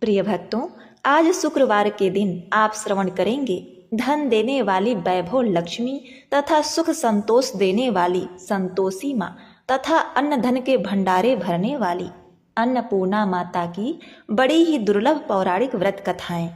प्रिय भक्तों, आज शुक्रवार के दिन आप श्रवण करेंगे धन देने वाली वैभव लक्ष्मी तथा सुख संतोष देने वाली संतोषी माँ तथा अन्न धन के भंडारे भरने वाली अन्नपूर्णा माता की बड़ी ही दुर्लभ पौराणिक व्रत कथाएं।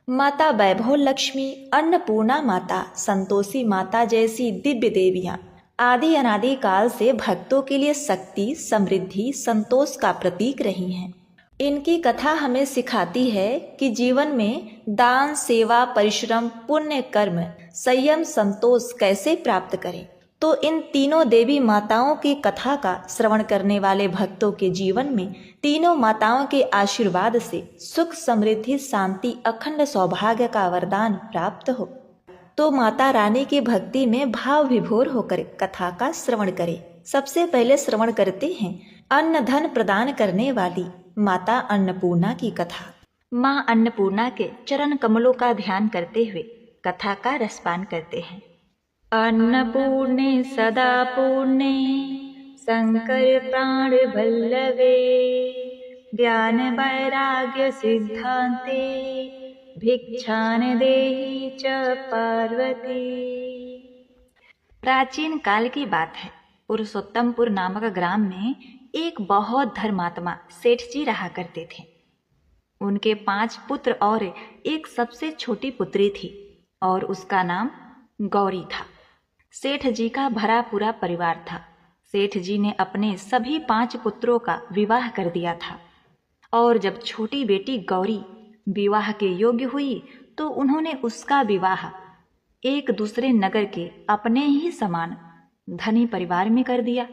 माता वैभव लक्ष्मी, अन्नपूर्णा माता, संतोषी माता जैसी दिव्य देवियां आदि अनादि काल से भक्तों के लिए शक्ति, समृद्धि, संतोष का प्रतीक रही हैं। इनकी कथा हमें सिखाती है कि जीवन में दान, सेवा, परिश्रम, पुण्य कर्म, संयम, संतोष कैसे प्राप्त करें। तो इन तीनों देवी माताओं की कथा का श्रवण करने वाले भक्तों के जीवन में तीनों माताओं के आशीर्वाद से सुख, समृद्धि, शांति, अखंड सौभाग्य का वरदान प्राप्त हो। तो माता रानी की भक्ति में भाव विभोर होकर कथा का श्रवण करें। सबसे पहले श्रवण करते हैं अन्न धन प्रदान करने वाली माता अन्नपूर्णा की कथा। माँ अन्नपूर्णा के चरण कमलों का ध्यान करते हुए कथा का रसपान करते हैं। अन्नपूर्णे सदा पूर्णे शंकर प्राण वल्लभे ज्ञान वैराग्य सिद्धांते भिक्षान देहि च पार्वती। प्राचीन काल की बात है। पुरुषोत्तमपुर नामक ग्राम में एक बहुत धर्मात्मा सेठ जी रहा करते थे। उनके 5 पुत्र और एक सबसे छोटी पुत्री थी और उसका नाम गौरी था। सेठ जी का भरा पूरा परिवार था। सेठ जी ने अपने सभी 5 पुत्रों का विवाह कर दिया था और जब छोटी बेटी गौरी विवाह के योग्य हुई तो उन्होंने उसका विवाह एक दूसरे नगर के अपने ही समान धनी परिवार में कर दिया।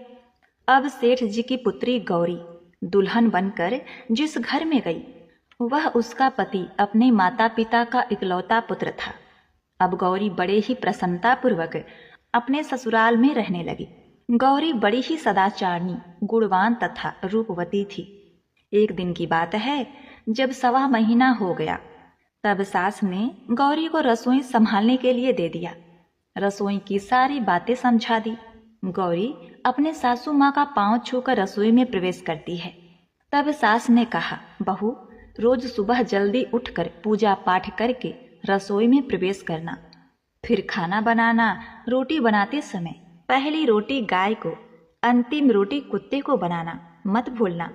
अब सेठ जी की पुत्री गौरी दुल्हन बनकर जिस घर में गई वह उसका पति अपने माता पिता का इकलौता पुत्र था। अब गौरी बड़े ही प्रसन्नता पूर्वक अपने ससुराल में रहने लगी। गौरी बड़ी ही सदाचारणी, गुणवान तथा रूपवती थी। एक दिन की बात है, जब 1.25 महीना हो गया तब सास ने गौरी को रसोई संभालने के लिए दे दिया। रसोई की सारी बातें समझा दी। गौरी अपने सासू माँ का पांव छूकर रसोई में प्रवेश करती है। तब सास ने कहा, बहू, रोज सुबह जल्दी उठकर पूजा पाठ करके रसोई में प्रवेश करना, फिर खाना बनाना। रोटी बनाते समय पहली रोटी गाय को, अंतिम रोटी कुत्ते को बनाना मत भूलना।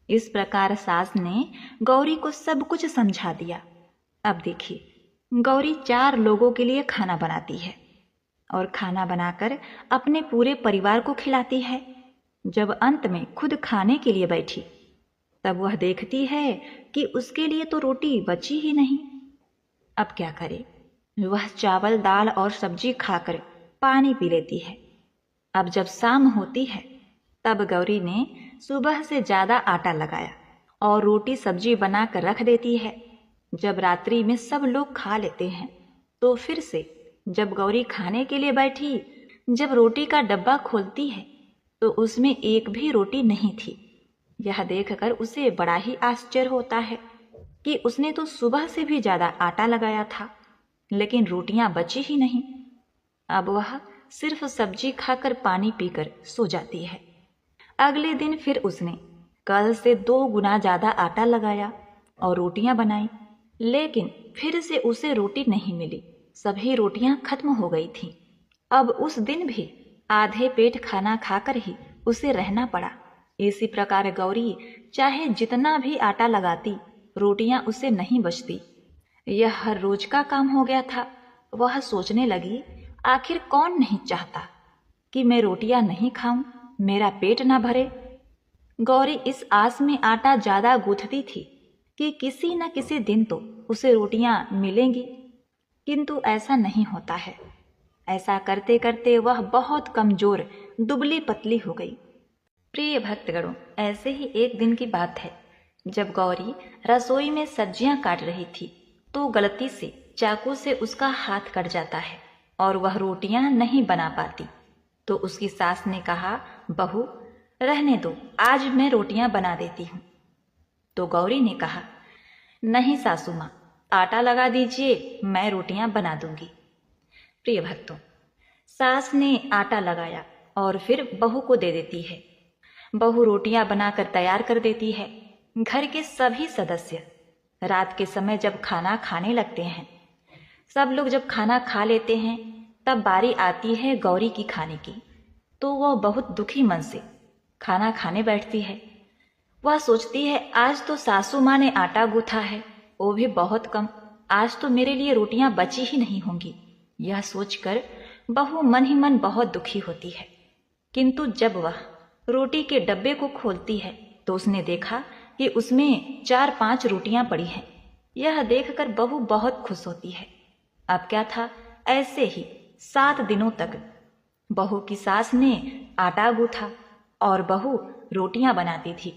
इस प्रकार सास ने गौरी को सब कुछ समझा दिया। अब देखिए, गौरी 4 लोगों के लिए खाना बनाती है और खाना बनाकर अपने पूरे परिवार को खिलाती है। जब अंत में खुद खाने के लिए बैठी तब वह देखती है कि उसके लिए तो रोटी बची ही नहीं। अब क्या करे? वह चावल, दाल और सब्जी खाकर पानी पी लेती है। अब जब शाम होती है तब गौरी ने सुबह से ज़्यादा आटा लगाया और रोटी सब्जी बनाकर रख देती है। जब रात्रि में सब लोग खा लेते हैं तो फिर से जब गौरी खाने के लिए बैठी, जब रोटी का डब्बा खोलती है तो उसमें एक भी रोटी नहीं थी। यह देखकर उसे बड़ा ही आश्चर्य होता है कि उसने तो सुबह से भी ज़्यादा आटा लगाया था लेकिन रोटियां बची ही नहीं। अब वह सिर्फ सब्जी खाकर पानी पीकर सो जाती है। अगले दिन फिर उसने कल से 2 गुना ज़्यादा आटा लगाया और रोटियां बनाई, लेकिन फिर से उसे रोटी नहीं मिली। सभी रोटियां खत्म हो गई थीं। अब उस दिन भी आधे पेट खाना खाकर ही उसे रहना पड़ा। इसी प्रकार गौरी चाहे जितना भी आटा लगाती, रोटियां उसे नहीं बचती। यह हर रोज का काम हो गया था। वह सोचने लगी, आखिर कौन नहीं चाहता कि मैं रोटियां नहीं खाऊं, मेरा पेट ना भरे। गौरी इस आस में आटा ज्यादा गूंथती थी कि किसी न किसी दिन तो उसे रोटियां मिलेंगी, किंतु ऐसा नहीं होता है। ऐसा करते करते वह बहुत कमजोर, दुबली पतली हो गई। प्रिय भक्तगणों, ऐसे ही एक दिन की बात है, जब गौरी रसोई में सब्जियां काट रही थी तो गलती से चाकू से उसका हाथ कट जाता है और वह रोटियां नहीं बना पाती। तो उसकी सास ने कहा, बहू रहने दो, आज मैं रोटियां बना देती हूँ। तो गौरी ने कहा, नहीं सासू माँ, आटा लगा दीजिए, मैं रोटियां बना दूंगी। प्रिय भक्तों, सास ने आटा लगाया और फिर बहू को दे देती है। बहू रोटियां बनाकर तैयार कर देती है। घर के सभी सदस्य रात के समय जब खाना खाने लगते हैं, सब लोग जब खाना खा लेते हैं, तब बारी आती है गौरी की खाने की। तो वह बहुत दुखी मन से खाना खाने बैठती है। वह सोचती है, आज तो सासू माँ ने आटा गूथा है, वो भी बहुत कम, आज तो मेरे लिए रोटियां बची ही नहीं होंगी। यह सोचकर बहू मन ही मन बहुत दुखी होती है। किंतु जब वह रोटी के डब्बे को खोलती है तो उसने देखा कि उसमें 4-5 रोटियां पड़ी हैं। यह देखकर बहू बहुत खुश होती है। अब क्या था, ऐसे ही 7 दिनों तक बहू की सास ने आटा गूथा और बहू रोटियां बनाती थी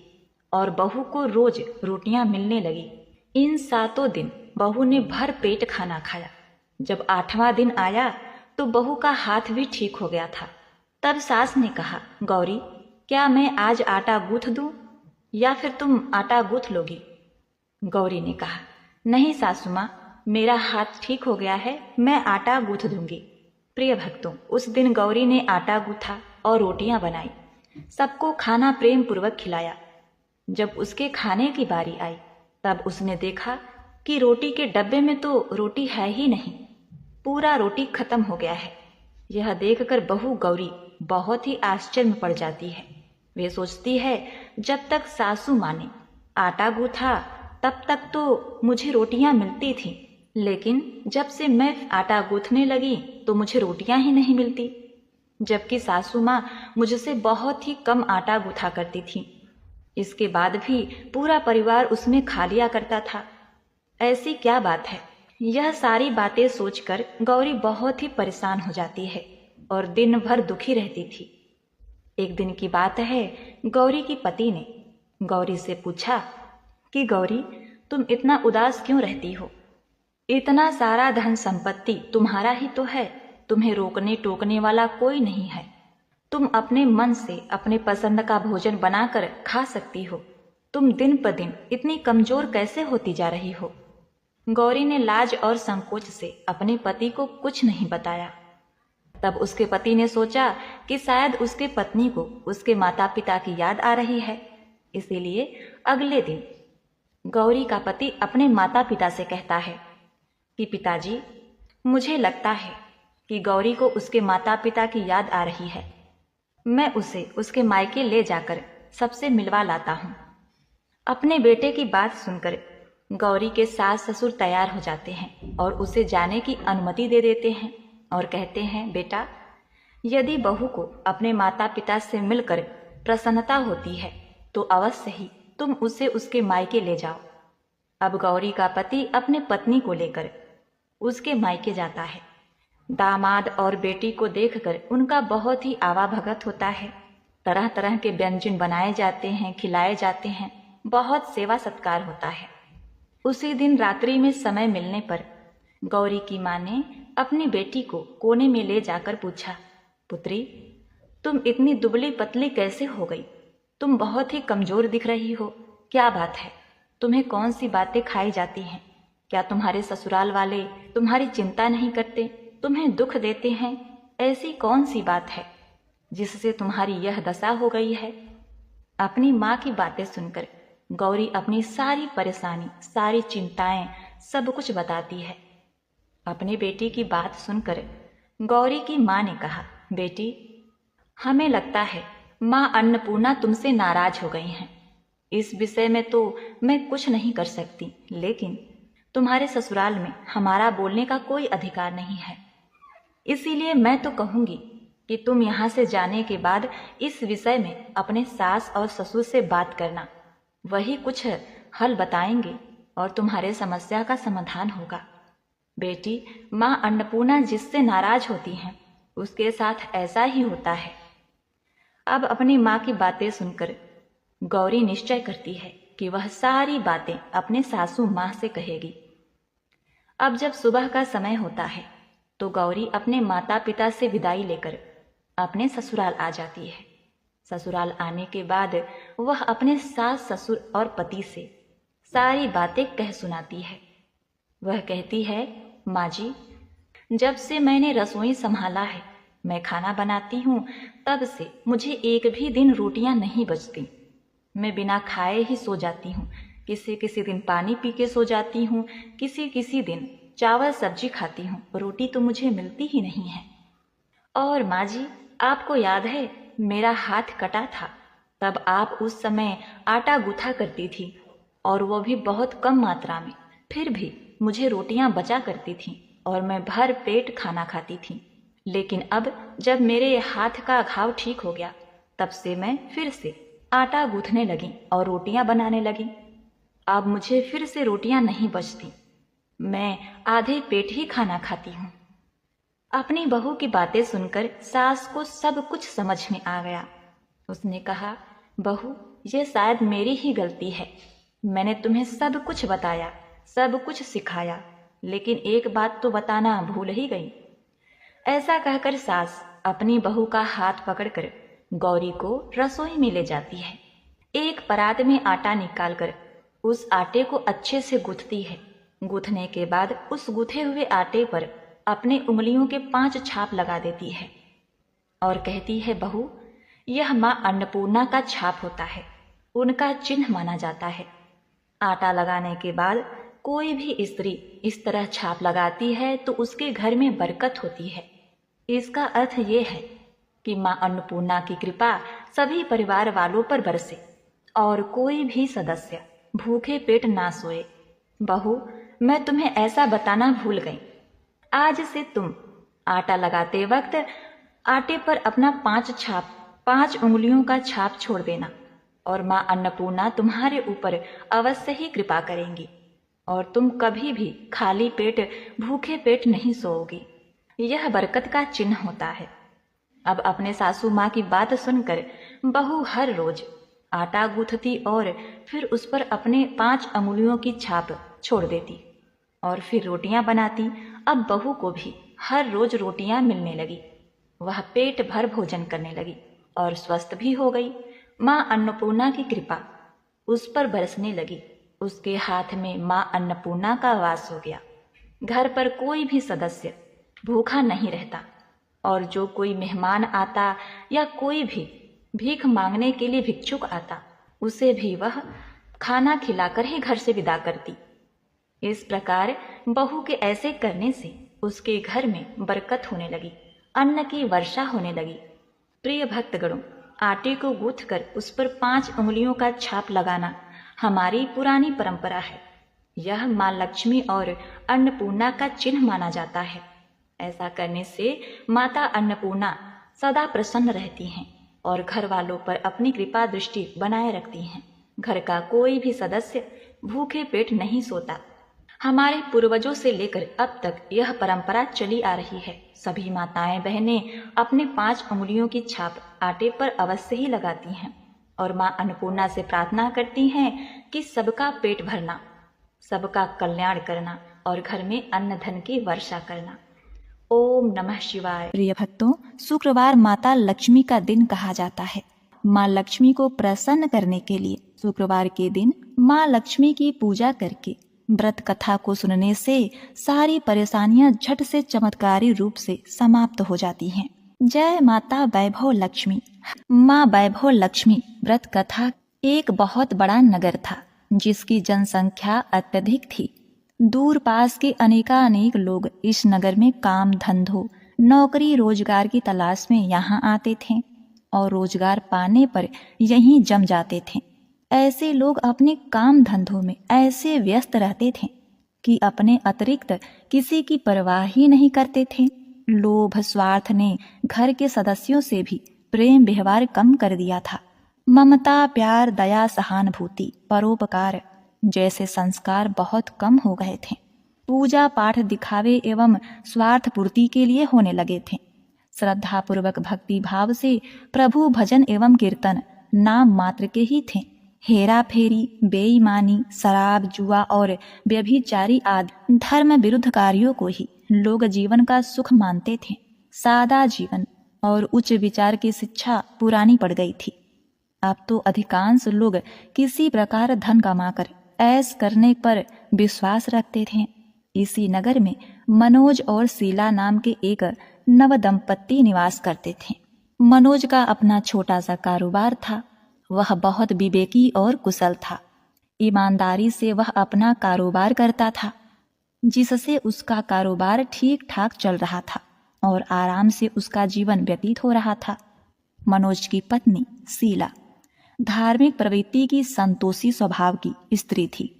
और बहू को रोज रोटियां मिलने लगी। इन 7 दिन बहू ने भर पेट खाना खाया। जब 8वां दिन आया तो बहू का हाथ भी ठीक हो गया था। तब सास ने कहा, गौरी, क्या मैं आज आटा गूंथ दूं या फिर तुम आटा गूंथ लोगी? गौरी ने कहा, नहीं सासू माँ, मेरा हाथ ठीक हो गया है, मैं आटा गूंथ दूंगी। प्रिय भक्तों, उस दिन गौरी ने आटा गूंथा और रोटियां बनाई, सबको खाना प्रेम पूर्वक खिलाया। जब उसके खाने की बारी आई तब उसने देखा कि रोटी के डब्बे में तो रोटी है ही नहीं, पूरा रोटी खत्म हो गया है। यह देखकर बहू गौरी बहुत ही आश्चर्य में पड़ जाती है। वे सोचती है, जब तक सासू माँ ने आटा गूथा तब तक तो मुझे रोटियां मिलती थीं, लेकिन जब से मैं आटा गूंथने लगी तो मुझे रोटियां ही नहीं मिलती, जबकि सासू माँ मुझसे बहुत ही कम आटा गूंथा करती थी। इसके बाद भी पूरा परिवार उसमें खा लिया करता था। ऐसी क्या बात है? यह सारी बातें सोचकर गौरी बहुत ही परेशान हो जाती है और दिन भर दुखी रहती थी। एक दिन की बात है, गौरी की पति ने गौरी से पूछा कि गौरी, तुम इतना उदास क्यों रहती हो? इतना सारा धन संपत्ति तुम्हारा ही तो है, तुम्हें रोकने टोकने वाला कोई नहीं है। तुम अपने मन से अपने पसंद का भोजन बनाकर खा सकती हो। तुम दिन पर दिन इतनी कमजोर कैसे होती जा रही हो? गौरी ने लाज और संकोच से अपने पति को कुछ नहीं बताया। तब उसके पति ने सोचा कि शायद उसके पत्नी को उसके माता पिता की याद आ रही है, इसीलिए अगले दिन गौरी का पति अपने माता पिता से कहता है कि पिताजी, मुझे लगता है कि गौरी को उसके माता पिता की याद आ रही है। मैं उसे उसके मायके ले जाकर सबसे मिलवा लाता हूँ। अपने बेटे की बात सुनकर गौरी के सास ससुर तैयार हो जाते हैं और उसे जाने की अनुमति दे देते हैं और कहते हैं, बेटा, यदि बहू को अपने माता पिता से मिलकर प्रसन्नता होती है तो अवश्य ही तुम उसे उसके मायके ले जाओ। अब गौरी का पति अपने पत्नी को लेकर उसके मायके जाता है। दामाद और बेटी को देखकर उनका बहुत ही आवाभगत होता है। तरह तरह के व्यंजन बनाए जाते हैं, खिलाए जाते हैं, बहुत सेवा सत्कार होता है। उसी दिन रात्रि में समय मिलने पर गौरी की माँ ने अपनी बेटी को कोने में ले जाकर पूछा, पुत्री, तुम इतनी दुबली पतली कैसे हो गई? तुम बहुत ही कमजोर दिख रही हो, क्या बात है? तुम्हें कौन सी बातें खाई जाती हैं? क्या तुम्हारे ससुराल वाले तुम्हारी चिंता नहीं करते, तुम्हें दुख देते हैं? ऐसी कौन सी बात है जिससे तुम्हारी यह दशा हो गई है? अपनी माँ की बातें सुनकर गौरी अपनी सारी परेशानी, सारी चिंताएं, सब कुछ बताती है। अपनी बेटी की बात सुनकर गौरी की माँ ने कहा, बेटी, हमें लगता है माँ अन्नपूर्णा तुमसे नाराज हो गई हैं। इस विषय में तो मैं कुछ नहीं कर सकती, लेकिन तुम्हारे ससुराल में हमारा बोलने का कोई अधिकार नहीं है। इसीलिए मैं तो कहूंगी कि तुम यहाँ से जाने के बाद इस विषय में अपने सास और ससुर से बात करना, वही कुछ हल बताएंगे और तुम्हारे समस्या का समाधान होगा। बेटी, माँ अन्नपूर्णा जिससे नाराज होती हैं उसके साथ ऐसा ही होता है। अब अपनी माँ की बातें सुनकर गौरी निश्चय करती है कि वह सारी बातें अपने सासू माँ से कहेगी। अब जब सुबह का समय होता है तो गौरी अपने माता पिता से विदाई लेकर अपने ससुराल आ जाती है। ससुराल आने के बाद वह अपने सास ससुर और पति से सारी बातें कह सुनाती है। वह कहती है, माँ जी, जब से मैंने रसोई संभाला है, मैं खाना बनाती हूँ, तब से मुझे एक भी दिन रोटियां नहीं बचती। मैं बिना खाए ही सो जाती हूँ। किसी किसी दिन पानी पी के सो जाती हूँ, किसी किसी दिन चावल सब्जी खाती हूँ, रोटी तो मुझे मिलती ही नहीं है। और माँ जी, आपको याद है मेरा हाथ कटा था, तब आप उस समय आटा गूथा करती थी, और वो भी बहुत कम मात्रा में। फिर भी मुझे रोटियां बचा करती थीं और मैं भर पेट खाना खाती थी। लेकिन अब जब मेरे हाथ का घाव ठीक हो गया, तब से मैं फिर से आटा गूंथने लगी और रोटियां बनाने लगी। अब मुझे फिर से रोटियां नहीं बचती, मैं आधे पेट ही खाना खाती हूँ। अपनी बहू की बातें सुनकर सास को सब कुछ समझ में आ गया। उसने कहा, बहू, ये शायद मेरी ही गलती है। मैंने तुम्हें सब कुछ बताया, सब कुछ सिखाया, लेकिन एक बात तो बताना भूल ही गई। ऐसा कहकर सास अपनी बहू का हाथ पकड़कर गौरी को रसोई में ले जाती है। एक परात में आटा निकालकर उस आटे को अच्छे से गूंथती है। गूंथने के बाद उस गूंथे हुए आटे पर अपने उंगलियों के 5 छाप लगा देती है और कहती है, बहू, यह माँ अन्नपूर्णा का छाप होता है, उनका चिन्ह माना जाता है। आटा लगाने के बाद कोई भी स्त्री इस तरह छाप लगाती है तो उसके घर में बरकत होती है। इसका अर्थ ये है कि माँ अन्नपूर्णा की कृपा सभी परिवार वालों पर बरसे और कोई भी सदस्य भूखे पेट ना सोए। बहू, मैं तुम्हें ऐसा बताना भूल गई। आज से तुम आटा लगाते वक्त आटे पर अपना 5 उंगलियों का छाप छोड़ देना और माँ अन्नपूर्णा तुम्हारे ऊपर अवश्य ही कृपा करेंगी और तुम कभी भी खाली पेट भूखे पेट नहीं सोओगी। यह बरकत का चिन्ह होता है। अब अपने सासू माँ की बात सुनकर बहू हर रोज आटा गूंथती और फिर उस पर अपने 5 अंगुलियों की छाप छोड़ देती और फिर रोटियां बनाती। अब बहू को भी हर रोज रोटियां मिलने लगी। वह पेट भर भोजन करने लगी और स्वस्थ भी हो गई। माँ अन्नपूर्णा की कृपा उस पर बरसने लगी। उसके हाथ में माँ अन्नपूर्णा का वास हो गया। घर पर कोई भी सदस्य भूखा नहीं रहता और जो कोई मेहमान आता या कोई भी भीख मांगने के लिए भिक्षुक आता, उसे भी वह खाना खिलाकर ही घर से विदा करती। इस प्रकार बहू के ऐसे करने से उसके घर में बरकत होने लगी, अन्न की वर्षा होने लगी। प्रिय भक्तगणों, आटे को गूंथकर उस पर 5 उंगलियों का छाप लगाना हमारी पुरानी परंपरा है। यह माँ लक्ष्मी और अन्नपूर्णा का चिन्ह माना जाता है। ऐसा करने से माता अन्नपूर्णा सदा प्रसन्न रहती हैं और घर वालों पर अपनी कृपा दृष्टि बनाए रखती हैं। घर का कोई भी सदस्य भूखे पेट नहीं सोता। हमारे पूर्वजों से लेकर अब तक यह परंपरा चली आ रही है। सभी माताएं बहनें अपने 5 उंगलियों की छाप आटे पर अवश्य ही लगाती हैं और माँ अन्नपूर्णा से प्रार्थना करती हैं कि सबका पेट भरना, सबका कल्याण करना और घर में अन्न धन की वर्षा करना। ओम नमः शिवाय। प्रिय भक्तों, शुक्रवार माता लक्ष्मी का दिन कहा जाता है। माँ लक्ष्मी को प्रसन्न करने के लिए शुक्रवार के दिन माँ लक्ष्मी की पूजा करके व्रत कथा को सुनने से सारी परेशानियां झट से चमत्कारी रूप से समाप्त हो जाती हैं। जय माता वैभव लक्ष्मी। माँ वैभव लक्ष्मी व्रत कथा एक बहुत बड़ा नगर था जिसकी जनसंख्या अत्यधिक थी। दूर पास के अनेकानेक लोग इस नगर में काम धंधों नौकरी रोजगार की तलाश में यहाँ आते थे और रोजगार पाने पर यहीं जम जाते थे। ऐसे लोग अपने काम धंधों में ऐसे व्यस्त रहते थे कि अपने अतिरिक्त किसी की परवाह ही नहीं करते थे। लोभ स्वार्थ ने घर के सदस्यों से भी प्रेम व्यवहार कम कर दिया था। ममता प्यार दया सहानुभूति परोपकार जैसे संस्कार बहुत कम हो गए थे। पूजा पाठ दिखावे एवं स्वार्थ पूर्ति के लिए होने लगे थे। श्रद्धा पूर्वक भक्ति भाव से प्रभु भजन एवं कीर्तन नाम मात्र के ही थे। हेरा फेरी बेईमानी शराब जुआ और व्यभिचारी आदि धर्म विरुद्ध कार्यों को ही लोग जीवन का सुख मानते थे। सादा जीवन और उच्च विचार की शिक्षा पुरानी पड़ गई थी। अब तो अधिकांश लोग किसी प्रकार धन कमाकर ऐश करने पर विश्वास रखते थे। इसी नगर में मनोज और शीला नाम के एक नव दंपत्ति निवास करते थे। मनोज का अपना छोटा सा कारोबार था। वह बहुत विवेकी और कुशल था। ईमानदारी से वह अपना कारोबार करता था, जिससे उसका कारोबार ठीक ठाक चल रहा था और आराम से उसका जीवन व्यतीत हो रहा था। मनोज की पत्नी शीला धार्मिक प्रवृत्ति की संतोषी स्वभाव की स्त्री थी।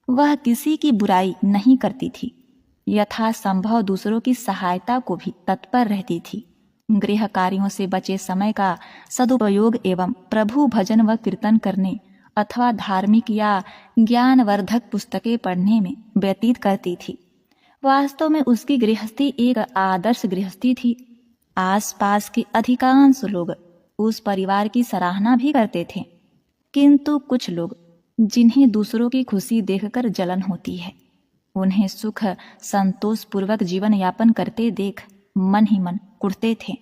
वह किसी की बुराई नहीं करती थी, यथासंभव दूसरों की सहायता को भी तत्पर रहती थी। गृह कार्यों से बचे समय का सदुपयोग एवं प्रभु भजन व कीर्तन करने अथवा धार्मिक या ज्ञानवर्धक पुस्तकें पढ़ने में व्यतीत करती थी। वास्तव में उसकी गृहस्थी एक आदर्श गृहस्थी थी। आसपास के अधिकांश लोग उस परिवार की सराहना भी करते थे, किंतु कुछ लोग जिन्हें दूसरों की खुशी देखकर जलन होती है, उन्हें सुख संतोष पूर्वक जीवन यापन करते देख मन ही मन कुढ़ते थे।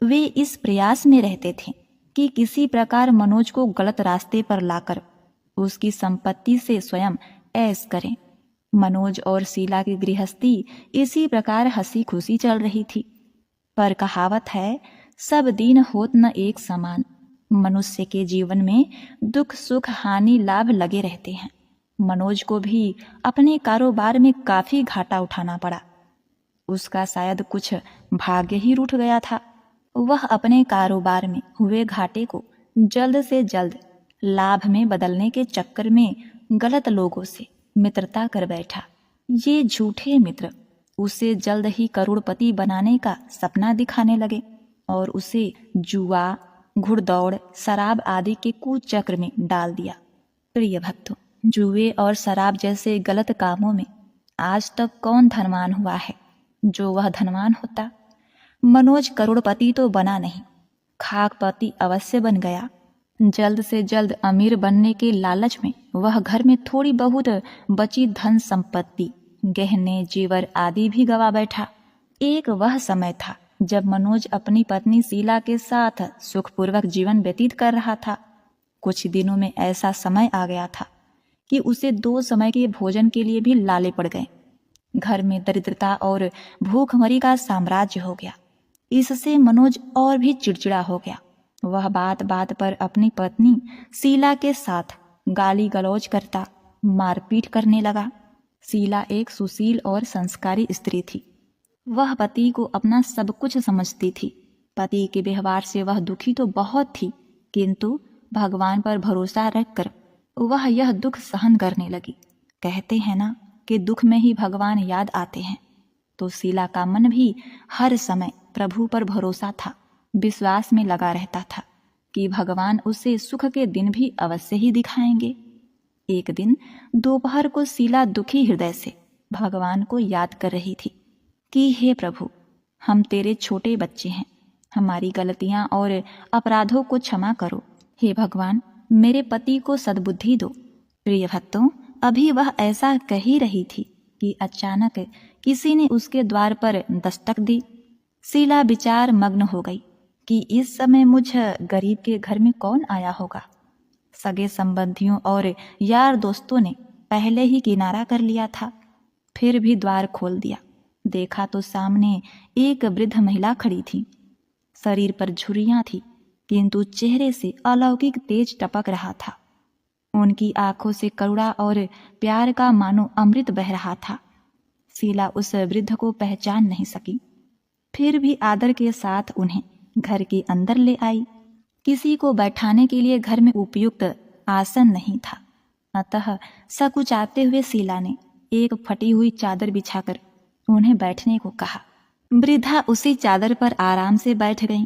वे इस प्रयास में रहते थे कि किसी प्रकार मनोज को गलत रास्ते पर लाकर उसकी संपत्ति से स्वयं ऐश करें। मनोज और शीला की गृहस्थी इसी प्रकार हंसी खुशी चल रही थी। पर कहावत है, सब दिन होत न एक समान। मनुष्य के जीवन में दुख सुख हानि लाभ लगे रहते हैं। मनोज को भी अपने कारोबार में काफी घाटा उठाना पड़ा। उसका शायद कुछ भाग्य ही रूठ गया था। वह अपने कारोबार में हुए घाटे को जल्द से जल्द लाभ में बदलने के चक्कर में गलत लोगों से मित्रता कर बैठा। ये झूठे मित्र उसे जल्द ही करोड़पति बनाने का सपना दिखाने लगे और उसे जुआ, घुड़दौड़, शराब आदि के कुचक्र में डाल दिया। प्रिय भक्तों, जुए और शराब जैसे गलत कामों में आज तक कौन धनवान हुआ है जो वह धनवान होता? मनोज करोड़पति तो बना नहीं, खाकपति अवश्य बन गया। जल्द से जल्द अमीर बनने के लालच में वह घर में थोड़ी बहुत बची धन संपत्ति, गहने जेवर आदि भी गवा बैठा। एक वह समय था जब मनोज अपनी पत्नी शीला के साथ सुखपूर्वक जीवन व्यतीत कर रहा था। कुछ दिनों में ऐसा समय आ गया था कि उसे 2 समय के भोजन के लिए भी लाले पड़ गए। घर में दरिद्रता और भूखमरी का साम्राज्य हो गया। इससे मनोज और भी चिड़चिड़ा हो गया। वह बात बात पर अपनी पत्नी शीला के साथ गाली गलौज करता, मारपीट करने लगा। शीला एक सुशील और संस्कारी स्त्री थी। वह पति को अपना सब कुछ समझती थी। पति के व्यवहार से वह दुखी तो बहुत थी, किंतु भगवान पर भरोसा रखकर वह यह दुख सहन करने लगी। कहते हैं ना कि दुख में ही भगवान याद आते हैं। तो शीला का मन भी हर समय प्रभु पर भरोसा था, विश्वास में लगा रहता था कि भगवान उसे सुख के दिन भी अवश्य ही दिखाएंगे। एक दिन दोपहर को शीला दुखी हृदय से भगवान को याद कर रही थी कि हे प्रभु, हम तेरे छोटे बच्चे हैं, हमारी गलतियां और अपराधों को क्षमा करो। हे भगवान, मेरे पति को सद्बुद्धि दो। प्रिय भक्तों, अभी वह ऐसा कह ही रही थी कि अचानक किसी ने उसके द्वार पर दस्तक दी। शीला विचार मग्न हो गई कि इस समय मुझ गरीब के घर में कौन आया होगा। सगे संबंधियों और यार दोस्तों ने पहले ही किनारा कर लिया था। फिर भी द्वार खोल दिया। देखा तो सामने एक वृद्ध महिला खड़ी थी। शरीर पर झुर्रियां थी, किंतु चेहरे से अलौकिक तेज टपक रहा था। उनकी आंखों से करुणा और प्यार का मानो अमृत बह रहा था। शीला उस वृद्ध को पहचान नहीं सकी, फिर भी आदर के साथ उन्हें घर के अंदर ले आई। किसी को बैठाने के लिए घर में उपयुक्त आसन नहीं था, अतः सकुचाते हुए शीला ने एक फटी हुई चादर बिछाकर उन्हें बैठने को कहा। वृद्धा उसी चादर पर आराम से बैठ गईं।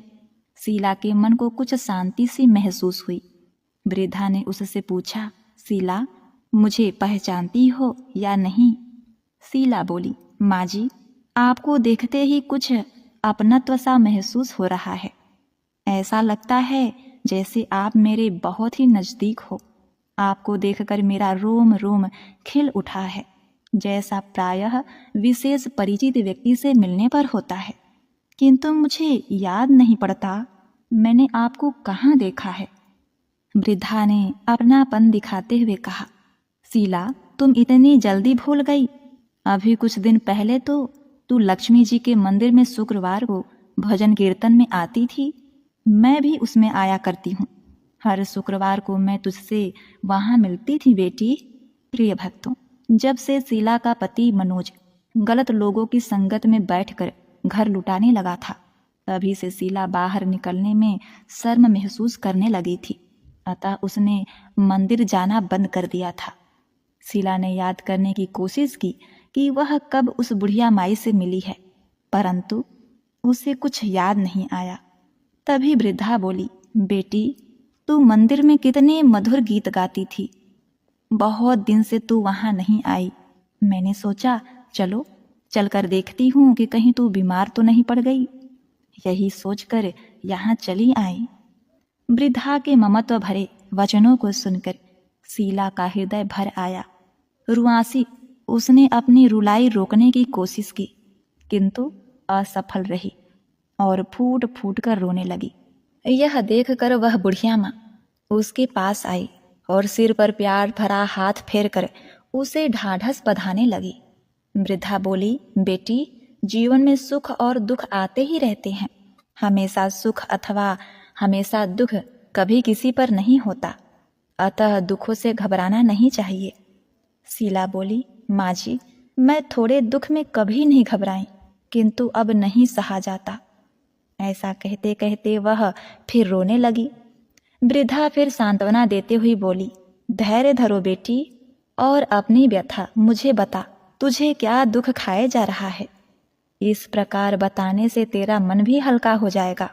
शीला के मन को कुछ शांति सी महसूस हुई। वृद्धा ने उससे पूछा, शीला, मुझे पहचानती हो या नहीं? शीला बोली, माँ जी, आपको देखते ही कुछ अपनत्व सा महसूस हो रहा है। ऐसा लगता है जैसे आप मेरे बहुत ही नजदीक हो। आपको देखकर मेरा रोम रोम खिल उठा है, जैसा प्रायः विशेष परिचित व्यक्ति से मिलने पर होता है। किंतु मुझे याद नहीं पड़ता मैंने आपको कहाँ देखा है। वृद्धा ने अपनापन दिखाते हुए कहा, शीला, तुम इतनी जल्दी भूल गई? अभी कुछ दिन पहले तो तू लक्ष्मी जी के मंदिर में शुक्रवार को भजन कीर्तन में आती थी। मैं भी उसमें आया करती हूँ। हर शुक्रवार को मैं तुझसे वहां मिलती थी बेटी। प्रिय भक्तों, जब से शीला का पति मनोज गलत लोगों की संगत में बैठकर घर लुटाने लगा था, तभी से शीला बाहर निकलने में शर्म महसूस करने लगी थी। अतः उसने मंदिर जाना बंद कर दिया था। शीला ने याद करने की कोशिश की कि वह कब उस बुढ़िया माई से मिली है, परंतु उसे कुछ याद नहीं आया। तभी वृद्धा बोली, बेटी, तू मंदिर में कितने मधुर गीत गाती थी। बहुत दिन से तू वहां नहीं आई। मैंने सोचा चलो चलकर देखती हूँ कि कहीं तू बीमार तो नहीं पड़ गई। यही सोचकर यहाँ चली आई। वृद्धा के ममत्व भरे वचनों को सुनकर शीला का हृदय भर आया। रुआंसी उसने अपनी रुलाई रोकने की कोशिश की, किंतु असफल रही और फूट फूट कर रोने लगी। यह देखकर वह बुढ़िया माँ उसके पास आई और सिर पर प्यार भरा हाथ फेरकर उसे ढाढ़स बंधाने लगी। वृद्धा बोली, बेटी, जीवन में सुख और दुख आते ही रहते हैं। हमेशा सुख अथवा हमेशा दुख कभी किसी पर नहीं होता, अतः दुखों से घबराना नहीं चाहिए। शीला बोली, माँ जी, मैं थोड़े दुख में कभी नहीं घबराई, किंतु अब नहीं सहा जाता। ऐसा कहते कहते वह फिर रोने लगी। वृद्धा फिर सांत्वना देते हुए बोली, धैर्य धरो बेटी, और अपनी व्यथा मुझे बता, तुझे क्या दुख खाए जा रहा है। इस प्रकार बताने से तेरा मन भी हल्का हो जाएगा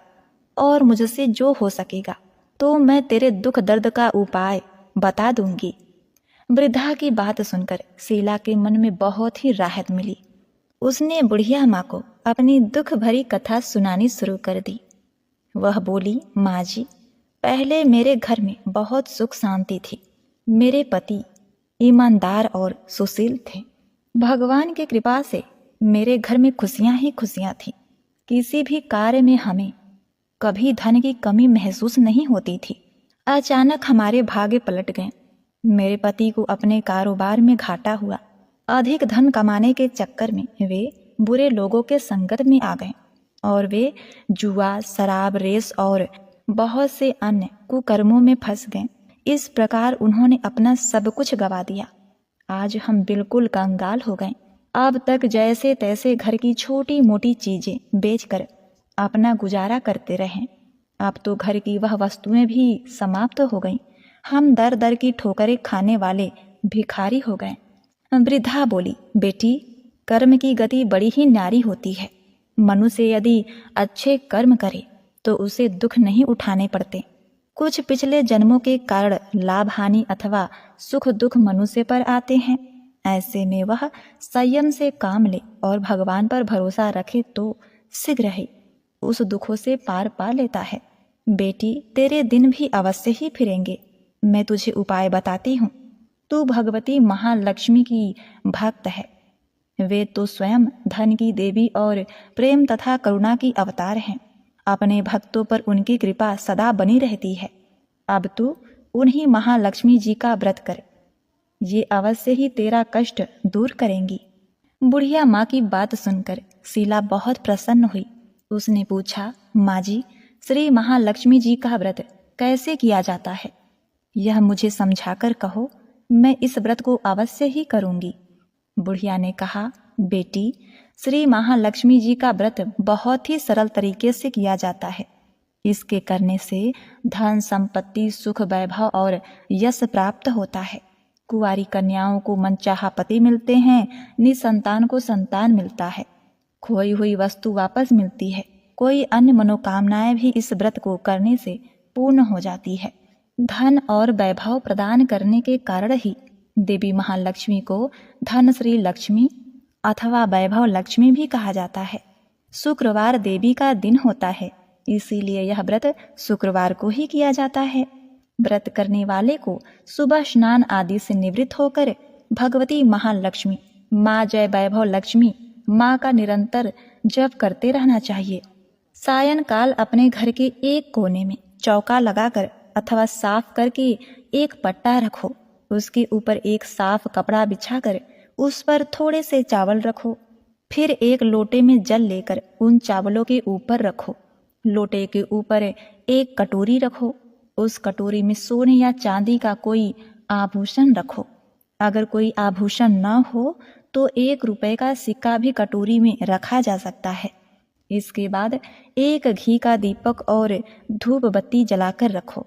और मुझसे जो हो सकेगा तो मैं तेरे दुख दर्द का उपाय बता दूंगी। वृद्धा की बात सुनकर शीला के मन में बहुत ही राहत मिली। उसने बुढ़िया माँ को अपनी दुख भरी कथा सुनानी शुरू कर दी। वह बोली, माँ जी, पहले मेरे घर में बहुत सुख शांति थी। मेरे पति ईमानदार और सुशील थे। भगवान की कृपा से मेरे घर में खुशियां ही खुशियां थीं। किसी भी कार्य में हमें कभी धन की कमी महसूस नहीं होती थी। अचानक हमारे भाग्य पलट गए। मेरे पति को अपने कारोबार में घाटा हुआ। अधिक धन कमाने के चक्कर में वे बुरे लोगों के संगत में आ गए और वे जुआ, शराब, रेस और बहुत से अन्य कुकर्मों में फंस गए। इस प्रकार उन्होंने अपना सब कुछ गवा दिया। आज हम बिल्कुल कंगाल हो गए। अब तक जैसे तैसे घर की छोटी मोटी चीजें बेचकर अपना गुजारा करते रहें। अब तो घर की वह वस्तुएं भी समाप्त हो गईं। हम दर दर की ठोकरें खाने वाले भिखारी हो गए। वृद्धा बोली, बेटी, कर्म की गति बड़ी ही न्यारी होती है। मनुष्य यदि अच्छे कर्म करे तो उसे दुख नहीं उठाने पड़ते। कुछ पिछले जन्मों के कारण लाभ हानि अथवा सुख दुख मनुष्य पर आते हैं। ऐसे में वह संयम से काम ले और भगवान पर भरोसा रखे तो शीघ्र ही उस दुखों से पार पा लेता है। बेटी, तेरे दिन भी अवश्य ही फिरेंगे। मैं तुझे उपाय बताती हूँ। तू भगवती महालक्ष्मी की भक्त है। वे तो स्वयं धन की देवी और प्रेम तथा करुणा की अवतार हैं। अपने भक्तों पर उनकी कृपा सदा बनी रहती है। अब तू उन्हीं महालक्ष्मी जी का व्रत कर, ये अवश्य ही तेरा कष्ट दूर करेंगी। बुढ़िया माँ की बात सुनकर शीला बहुत प्रसन्न हुई। उसने पूछा, माँ जी, श्री महालक्ष्मी जी का व्रत कैसे किया जाता है? यह मुझे समझाकर कहो, मैं इस व्रत को अवश्य ही करूंगी। बुढ़िया ने कहा, बेटी, श्री महालक्ष्मी जी का व्रत बहुत ही सरल तरीके से किया जाता है। इसके करने से धन संपत्ति, सुख, वैभव और यश प्राप्त होता है। कुंवारी कन्याओं को मनचाहा पति मिलते हैं, निसंतान को संतान मिलता है, खोई हुई वस्तु वापस मिलती है। कोई अन्य मनोकामनाएं भी इस व्रत को करने से पूर्ण हो जाती है। धन और वैभव प्रदान करने के कारण ही देवी महालक्ष्मी को धन श्री लक्ष्मी अथवा वैभव लक्ष्मी भी कहा जाता है। शुक्रवार देवी का दिन होता है, इसीलिए यह व्रत शुक्रवार को ही किया जाता है। व्रत करने वाले को सुबह स्नान आदि से निवृत्त होकर भगवती महालक्ष्मी, माँ जय वैभव लक्ष्मी माँ का निरंतर जप करते रहना चाहिए। सायंकाल अपने घर के एक कोने में चौका लगाकर अथवा साफ करके एक पट्टा रखो। उसके ऊपर एक साफ कपड़ा बिछाकर उस पर थोड़े से चावल रखो। फिर एक लोटे में जल लेकर उन चावलों के ऊपर रखो। लोटे के ऊपर एक कटोरी रखो। उस कटोरी में सोने या चांदी का कोई आभूषण रखो। अगर कोई आभूषण न हो तो 1 रुपए का सिक्का भी कटोरी में रखा जा सकता है। इसके बाद 1 घी का दीपक और धूप बत्ती जलाकर रखो।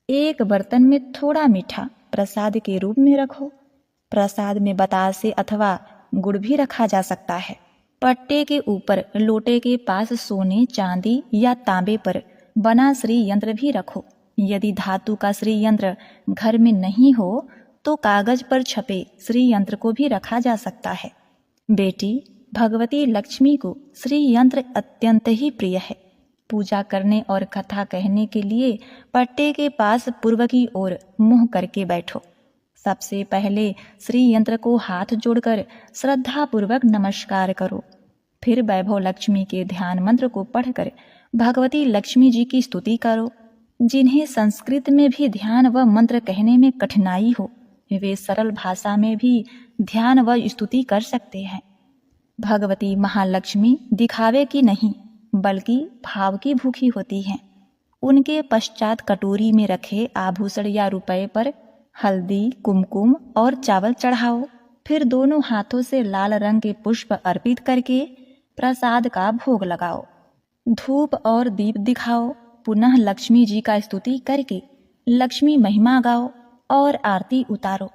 1 बर्तन में थोड़ा मीठा प्रसाद के रूप में रखो। प्रसाद में बतासे अथवा गुड़ भी रखा जा सकता है। पट्टे के ऊपर लोटे के पास सोने, चांदी या तांबे पर बना श्री यंत्र भी रखो। यदि धातु का श्री यंत्र घर में नहीं हो तो कागज पर छपे श्री यंत्र को भी रखा जा सकता है। बेटी, भगवती लक्ष्मी को श्री यंत्र अत्यंत ही प्रिय है। पूजा करने और कथा कहने के लिए पट्टे के पास पूर्व की ओर मुंह करके बैठो। सबसे पहले श्री यंत्र को हाथ जोड़कर श्रद्धा पूर्वक नमस्कार करो। फिर वैभव लक्ष्मी के ध्यान मंत्र को पढ़कर भगवती लक्ष्मी जी की स्तुति करो। जिन्हें संस्कृत में भी ध्यान व मंत्र कहने में कठिनाई हो, वे सरल भाषा में भी ध्यान व स्तुति कर सकते हैं। भगवती महालक्ष्मी दिखावे की नहीं बल्कि भाव की भूखी होती हैं। उनके पश्चात कटोरी में रखे आभूषण या रुपए पर हल्दी, कुमकुम और चावल चढ़ाओ। फिर दोनों हाथों से लाल रंग के पुष्प अर्पित करके प्रसाद का भोग लगाओ। धूप और दीप दिखाओ। पुनः लक्ष्मी जी का स्तुति करके लक्ष्मी महिमा गाओ और आरती उतारो।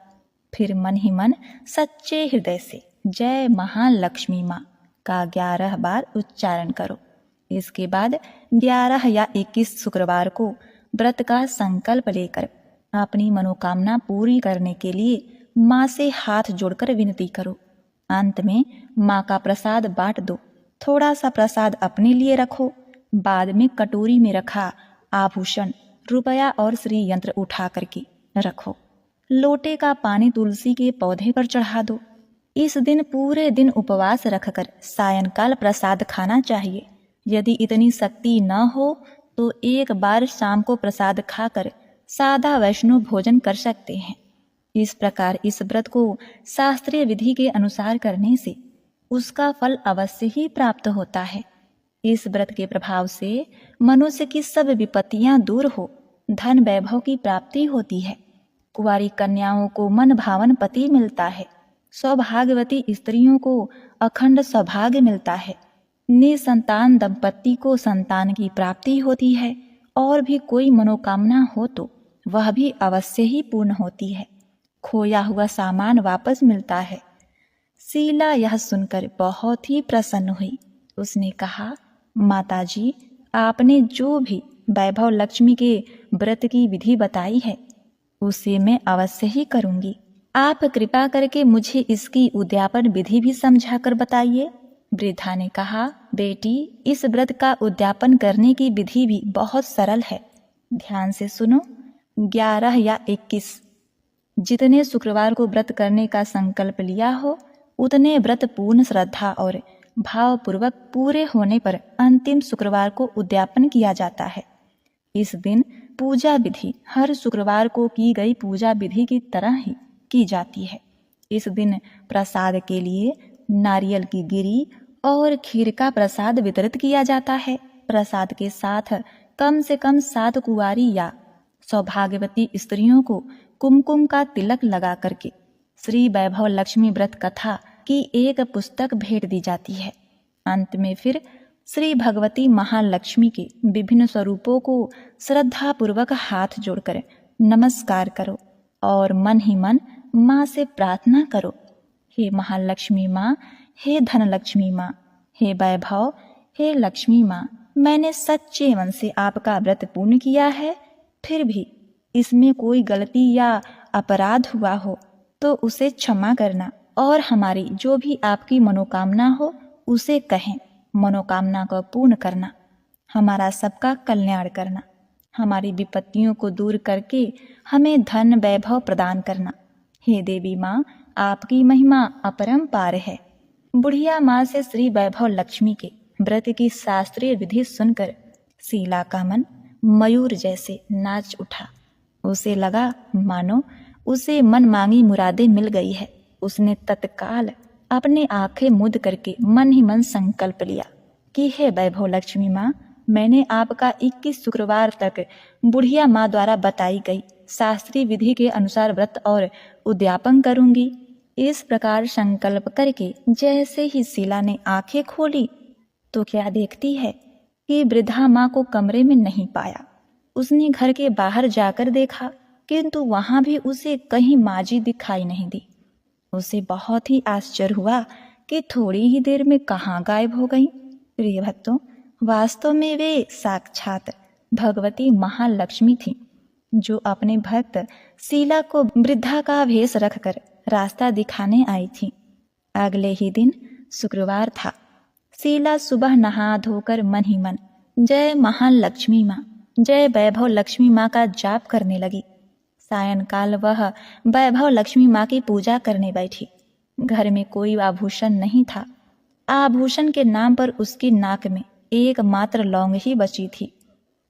फिर मन ही मन सच्चे हृदय से जय महालक्ष्मी माँ का 11 बार उच्चारण करो। इसके बाद 11 या 21 शुक्रवार को व्रत का संकल्प लेकर अपनी मनोकामना पूरी करने के लिए माँ से हाथ जोड़कर विनती करो। अंत में माँ का प्रसाद बांट दो। थोड़ा सा प्रसाद अपने लिए रखो। बाद में कटोरी में रखा आभूषण, रुपया और श्री यंत्र उठा करके रखो। लोटे का पानी तुलसी के पौधे पर चढ़ा दो। इस दिन पूरे दिन उपवास रखकर सायंकाल प्रसाद खाना चाहिए। यदि इतनी शक्ति न हो तो एक बार शाम को प्रसाद खाकर सादा वैष्णव भोजन कर सकते हैं। इस प्रकार इस व्रत को शास्त्रीय विधि के अनुसार करने से उसका फल अवश्य ही प्राप्त होता है। इस व्रत के प्रभाव से मनुष्य की सब विपत्तियां दूर हो, धन वैभव की प्राप्ति होती है। कुंवारी कन्याओं को मन भावन पति मिलता है। सौभाग्यवती स्त्रियों को अखंड सौभाग्य मिलता है। निसंतान दंपत्ति को संतान की प्राप्ति होती है और भी कोई मनोकामना हो तो वह भी अवश्य ही पूर्ण होती है। खोया हुआ सामान वापस मिलता है। शीला यह सुनकर बहुत ही प्रसन्न हुई। उसने कहा, माताजी, आपने जो भी वैभव लक्ष्मी के व्रत की विधि बताई है उसे मैं अवश्य ही करूंगी। आप कृपा करके मुझे इसकी उद्यापन विधि भी समझा कर बताइए। वृद्धा ने कहा, बेटी, इस व्रत का उद्यापन करने की विधि भी बहुत सरल है। ध्यान से सुनो। 11 या 21 जितने शुक्रवार को व्रत करने का संकल्प लिया हो उतने व्रत पूर्ण श्रद्धा और भावपूर्वक पूरे होने पर अंतिम शुक्रवार को उद्यापन किया जाता है। इस दिन पूजा विधि हर शुक्रवार को की गई पूजा विधि की तरह ही की जाती है। इस दिन प्रसाद के लिए नारियल की गिरी और खीर का प्रसाद वितरित किया जाता है। प्रसाद के साथ कम से कम 7 कुंवारी या सौभाग्यवती स्त्रियों को कुमकुम का तिलक लगा करके श्री वैभव लक्ष्मी व्रत कथा की एक पुस्तक भेंट दी जाती है। अंत में फिर श्री भगवती महालक्ष्मी के विभिन्न स्वरूपों को श्रद्धा पूर्वक हाथ जोड़कर नमस्कार करो और मन ही मन माँ से प्रार्थना करो, हे महालक्ष्मी माँ, हे धनलक्ष्मी माँ, हे वैभव, हे लक्ष्मी माँ, मैंने सच्चे मन से आपका व्रत पूर्ण किया है। फिर भी इसमें कोई गलती या अपराध हुआ हो तो उसे क्षमा करना और हमारी जो भी आपकी मनोकामना हो उसे कहें। मनोकामना को पूर्ण करना, हमारा सबका कल्याण करना, हमारी विपत्तियों को दूर करके हमें धन वैभव प्रदान करना। हे देवी माँ, आपकी महिमा अपरंपार है। बुढ़िया माँ से श्री वैभव लक्ष्मी के व्रत की शास्त्रीय विधि सुनकर शीला का मन मयूर जैसे नाच उठा। उसे लगा मानो उसे मन मांगी मुरादें मिल गई है। उसने तत्काल अपने आंखें मूंद करके मन ही मन संकल्प लिया कि हे वैभव लक्ष्मी माँ, मैंने आपका 21 शुक्रवार तक बुढ़िया माँ द्वारा बताई गई शास्त्रीय विधि के अनुसार व्रत और उद्यापन करूंगी। इस प्रकार संकल्प करके जैसे ही शीला ने आंखें खोली तो क्या देखती है कि वृद्धा माँ को कमरे में नहीं पाया। उसने घर के बाहर जाकर देखा किंतु वहां भी उसे कहीं माजी दिखाई नहीं दी। उसे बहुत ही आश्चर्य हुआ कि थोड़ी ही देर में कहाँ गायब हो गई। प्रिय भक्तों, वास्तव में वे साक्षात भगवती महालक्ष्मी थी, जो अपने भक्त शीला को वृद्धा का भेष रखकर रास्ता दिखाने आई थी। अगले ही दिन शुक्रवार था। शीला सुबह नहा धोकर मन ही मन जय महालक्ष्मी माँ, जय वैभव लक्ष्मी माँ का जाप करने लगी। सायंकाल वह वैभव लक्ष्मी माँ की पूजा करने बैठी। घर में कोई आभूषण नहीं था। आभूषण के नाम पर उसकी नाक में एकमात्र लौंग ही बची थी।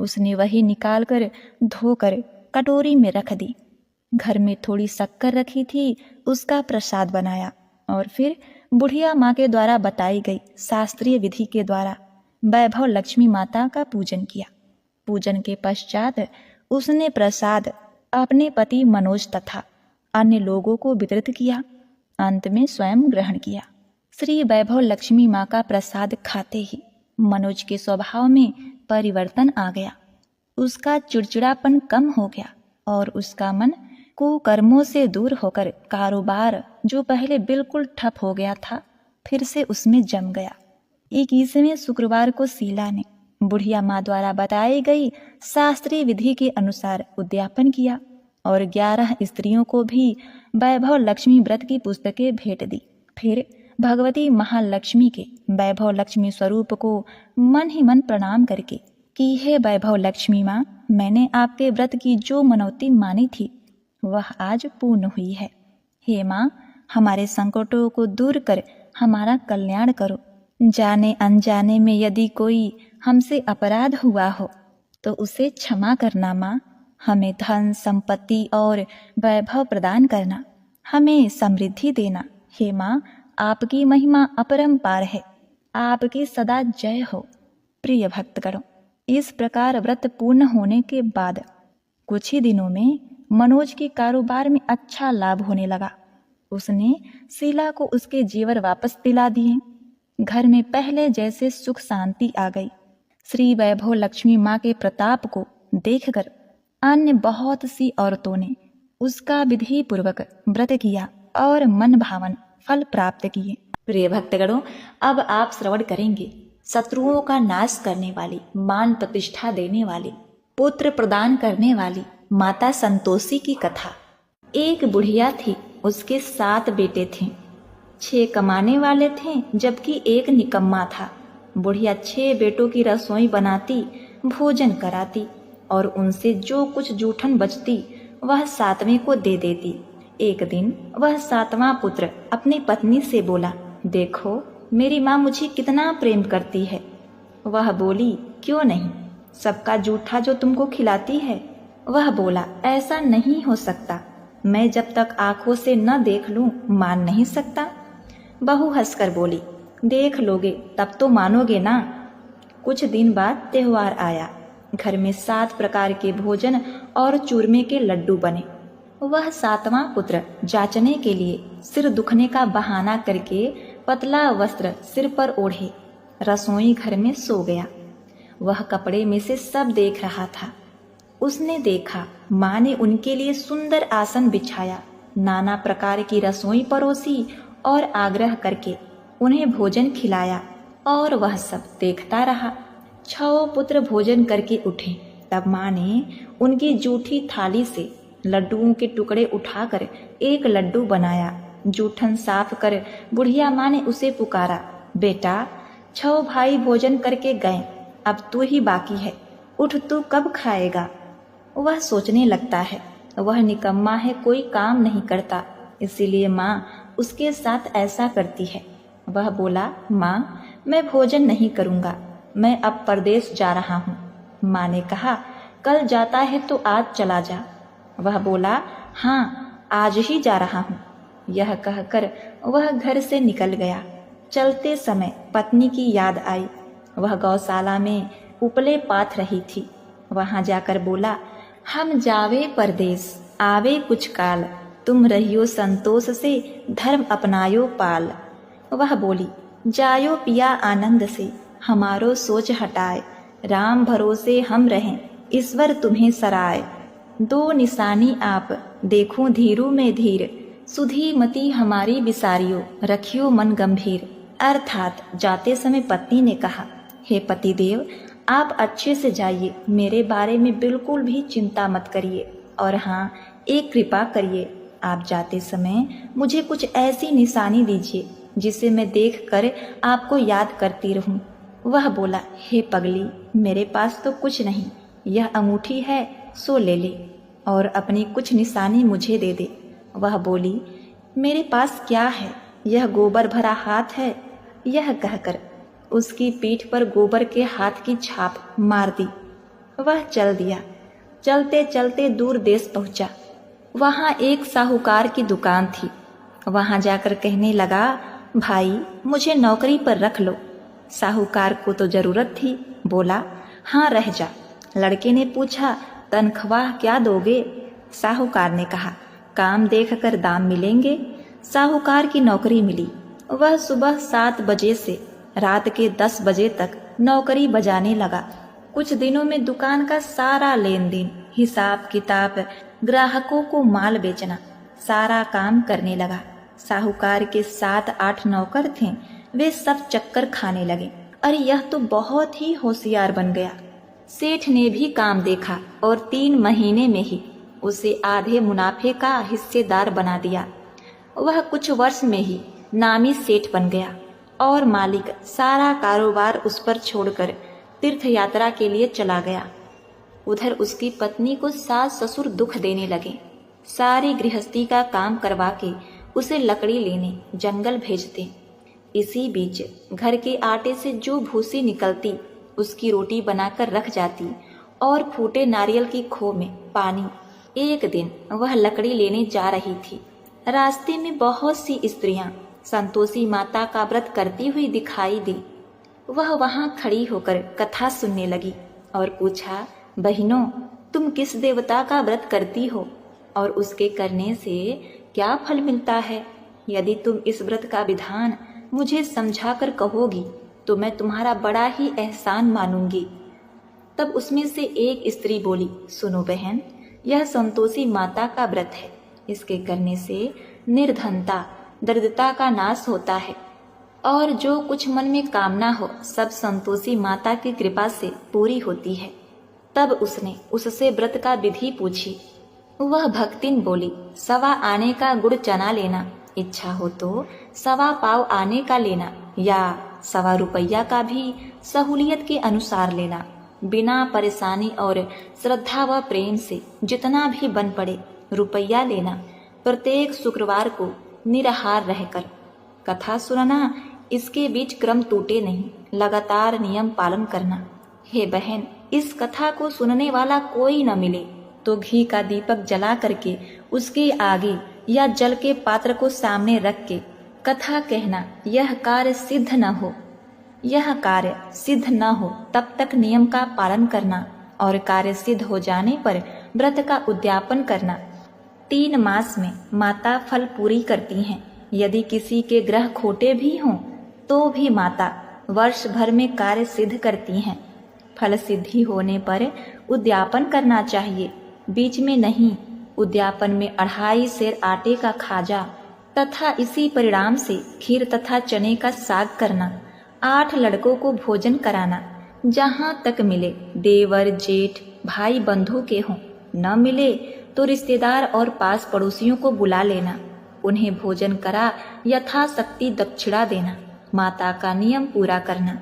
उसने वही निकालकर धोकर कटोरी में रख दी। घर में थोड़ी शक्कर रखी थी, उसका प्रसाद बनाया और फिर बुढ़िया माँ के द्वारा बताई गई शास्त्रीय विधि के द्वारा वैभव लक्ष्मी माता का पूजन किया। पूजन के पश्चात उसने प्रसाद अपने पति मनोज तथा अन्य लोगों को वितरित किया। अंत में स्वयं ग्रहण किया। श्री वैभव लक्ष्मी माँ का प्रसाद खाते ही मनोज के स्वभाव में परिवर्तन आ गया। उसका चिड़चिड़ापन कम हो गया और उसका मन कुकर्मों से दूर होकर कारोबार जो पहले बिल्कुल ठप हो गया था फिर से उसमें जम गया। 21वें शुक्रवार को शीला ने बुढ़िया माँ द्वारा बताई गई शास्त्रीय विधि के अनुसार उद्यापन किया और 11 स्त्रियों को भी वैभव लक्ष्मी व्रत की पुस्तकें भेंट दी। फिर भगवती महालक्ष्मी के वैभव लक्ष्मी स्वरूप को मन ही मन प्रणाम करके कि हे वैभव लक्ष्मी माँ, मैंने आपके व्रत की जो मनौती मानी थी वह आज पूर्ण हुई है। हे माँ, हमारे संकटों को दूर कर हमारा कल्याण करो। जाने अनजाने में यदि कोई हमसे अपराध हुआ हो तो उसे क्षमा करना माँ। हमें धन संपत्ति और वैभव प्रदान करना, हमें समृद्धि देना। हे माँ, आपकी महिमा अपरंपार है, आपकी सदा जय हो। प्रिय भक्तगणों, इस प्रकार व्रत पूर्ण होने के बाद कुछ ही दिनों में मनोज के कारोबार में अच्छा लाभ होने लगा। उसने शीला को उसके जेवर वापस दिला दिए। घर में पहले जैसे सुख शांति आ गई। श्री वैभव लक्ष्मी माँ के प्रताप को देखकर अन्य बहुत सी औरतों ने उसका विधि पूर्वक व्रत किया और मन भावन फल प्राप्त किए। प्रिय भक्तगणों, अब आप श्रवण करेंगे शत्रुओं का नाश करने वाली, मान प्रतिष्ठा देने वाली, पुत्र प्रदान करने वाली माता संतोषी की कथा। एक बुढ़िया थी, उसके 7 बेटे थे। 6 कमाने वाले थे जबकि एक निकम्मा था। बुढ़िया 6 बेटों की रसोई बनाती, भोजन कराती और उनसे जो कुछ जूठन बचती वह 7वें को दे देती। एक दिन वह 7वां पुत्र अपनी पत्नी से बोला, देखो मेरी माँ मुझे कितना प्रेम करती है। वह बोली, क्यों नहीं, सबका जूठा जो तुमको खिलाती है। वह बोला, ऐसा नहीं हो सकता, मैं जब तक आंखों से न देख लूं मान नहीं सकता। बहू हंसकर बोली, देख लोगे तब तो मानोगे ना। कुछ दिन बाद त्योहार आया। घर में 7 प्रकार के भोजन और चूरमे के लड्डू बने। वह 7वां पुत्र जांचने के लिए सिर दुखने का बहाना करके पतला वस्त्र सिर पर ओढ़े रसोई घर में सो गया। वह कपड़े में से सब देख रहा था। उसने देखा माँ ने उनके लिए सुंदर आसन बिछाया, नाना प्रकार की रसोई परोसी और आग्रह करके उन्हें भोजन खिलाया और वह सब देखता रहा। 6 पुत्र भोजन करके उठे तब माँ ने उनकी जूठी थाली से लड्डुओं के टुकड़े उठाकर एक लड्डू बनाया। जूठन साफ कर बुढ़िया माँ ने उसे पुकारा, बेटा 6 भाई भोजन करके गए, अब तू ही बाकी है, उठ तू कब खाएगा। वह सोचने लगता है वह निकम्मा है, कोई काम नहीं करता, इसीलिए माँ उसके साथ ऐसा करती है। वह बोला, माँ मैं भोजन नहीं करूँगा, मैं अब परदेश जा रहा हूँ। माँ ने कहा, कल जाता है तो आज चला जा। वह बोला, हाँ आज ही जा रहा हूँ। यह कहकर वह घर से निकल गया। चलते समय पत्नी की याद आई। वह गौशाला में उपले पाथ रही थी। वहां जाकर बोला, हम जावे परदेस आवे कुछ काल, तुम रहियो संतोष से धर्म अपनायो पाल। वह बोली, जायो पिया आनंद से हमारो सोच हटाए, राम भरोसे हम रहें ईश्वर तुम्हें सराय। दो निशानी आप देखो धीरू में धीर, सुधी मती हमारी बिसारियो रखियो मन गंभीर। अर्थात जाते समय पत्नी ने कहा, हे पतिदेव आप अच्छे से जाइए, मेरे बारे में बिल्कुल भी चिंता मत करिए, और हाँ एक कृपा करिए, आप जाते समय मुझे कुछ ऐसी निशानी दीजिए जिसे मैं देखकर आपको याद करती रहूं। वह बोला, हे पगली मेरे पास तो कुछ नहीं, यह अंगूठी है सो ले ले और अपनी कुछ निशानी मुझे दे दे। वह बोली, मेरे पास क्या है, यह गोबर भरा हाथ है। यह कहकर उसकी पीठ पर गोबर के हाथ की छाप मार दी। वह चल दिया। चलते चलते दूर देश पहुंचा। वहां एक साहूकार की दुकान थी। वहां जाकर कहने लगा, भाई मुझे नौकरी पर रख लो। साहूकार को तो जरूरत थी, बोला, हाँ रह जा। लड़के ने पूछा, तनख्वाह क्या दोगे? साहूकार ने कहा, काम देखकर दाम मिलेंगे। साहूकार की नौकरी मिली। वह सुबह 7 बजे से रात के 10 बजे तक नौकरी बजाने लगा। कुछ दिनों में दुकान का सारा लेन देन, हिसाब किताब, ग्राहकों को माल बेचना, सारा काम करने लगा। साहूकार के 7-8 नौकर थे, वे सब चक्कर खाने लगे। अरे यह तो बहुत ही होशियार बन गया। सेठ ने भी काम देखा और 3 महीने में ही उसे आधे मुनाफे का हिस्सेदार बना दिया। वह कुछ वर्ष में ही नामी सेठ बन गया और मालिक सारा कारोबार उस पर छोड़कर तीर्थ यात्रा के लिए चला गया। उधर उसकी पत्नी को सास ससुर दुख देने लगे। सारी गृहस्थी का काम करवा के उसे लकड़ी लेने जंगल भेजते। इसी बीच घर के आटे से जो भूसी निकलती उसकी रोटी बनाकर रख जाती और फूटे नारियल की खो में पानी। एक दिन वह लकड़ी लेने जा रही थी। रास्ते में बहुत सी स्त्रियां संतोषी माता का व्रत करती हुई दिखाई दी। वह वहां खड़ी होकर कथा सुनने लगी और पूछा, बहनों तुम किस देवता का व्रत करती हो और उसके करने से क्या फल मिलता है? यदि तुम इस व्रत का विधान मुझे समझा कर कहोगी तो मैं तुम्हारा बड़ा ही एहसान मानूंगी। तब उसमें से एक स्त्री बोली, सुनो बहन, यह संतोषी माता का व्रत है। इसके करने से निर्धनता, दरिद्रता का नाश होता है और जो कुछ मन में कामना हो सब संतोषी माता की कृपा से पूरी होती है। तब उसने उससे व्रत का विधि पूछी। वह भक्तिन बोली, 1.25 आने का गुड़ चना लेना, इच्छा हो तो 1.25 पाव आने का लेना या 1.25 रुपया का भी सहूलियत के अनुसार लेना। बिना परेशानी और श्रद्धा व प्रेम से जितना भी बन पड़े रुपया लेना। प्रत्येक शुक्रवार को निराहार रहकर कथा सुनना, इसके बीच क्रम टूटे नहीं, लगातार नियम पालन करना। हे बहन, इस कथा को सुनने वाला कोई न मिले तो घी का दीपक जला करके उसके आगे या जल के पात्र को सामने रख के कथा कहना। यह कार्य सिद्ध न हो, यह कार्य सिद्ध न हो तब तक नियम का पालन करना और कार्य सिद्ध हो जाने पर व्रत का उद्यापन करना। 3 मास में माता फल पूरी करती हैं। यदि किसी के ग्रह खोटे भी हों तो भी माता वर्ष भर में कार्य सिद्ध करती हैं। फल सिद्धि होने पर उद्यापन करना चाहिए, बीच में नहीं। उद्यापन में 2.5 सेर आटे का खाजा तथा इसी परिणाम से खीर तथा चने का साग करना। 8 लड़कों को भोजन कराना। जहाँ तक मिले देवर जेठ भाई बंधु के हों, न मिले तो रिश्तेदार और पास पड़ोसियों को बुला लेना। उन्हें भोजन करा यथाशक्ति दक्षिणा देना। माता का नियम पूरा करना।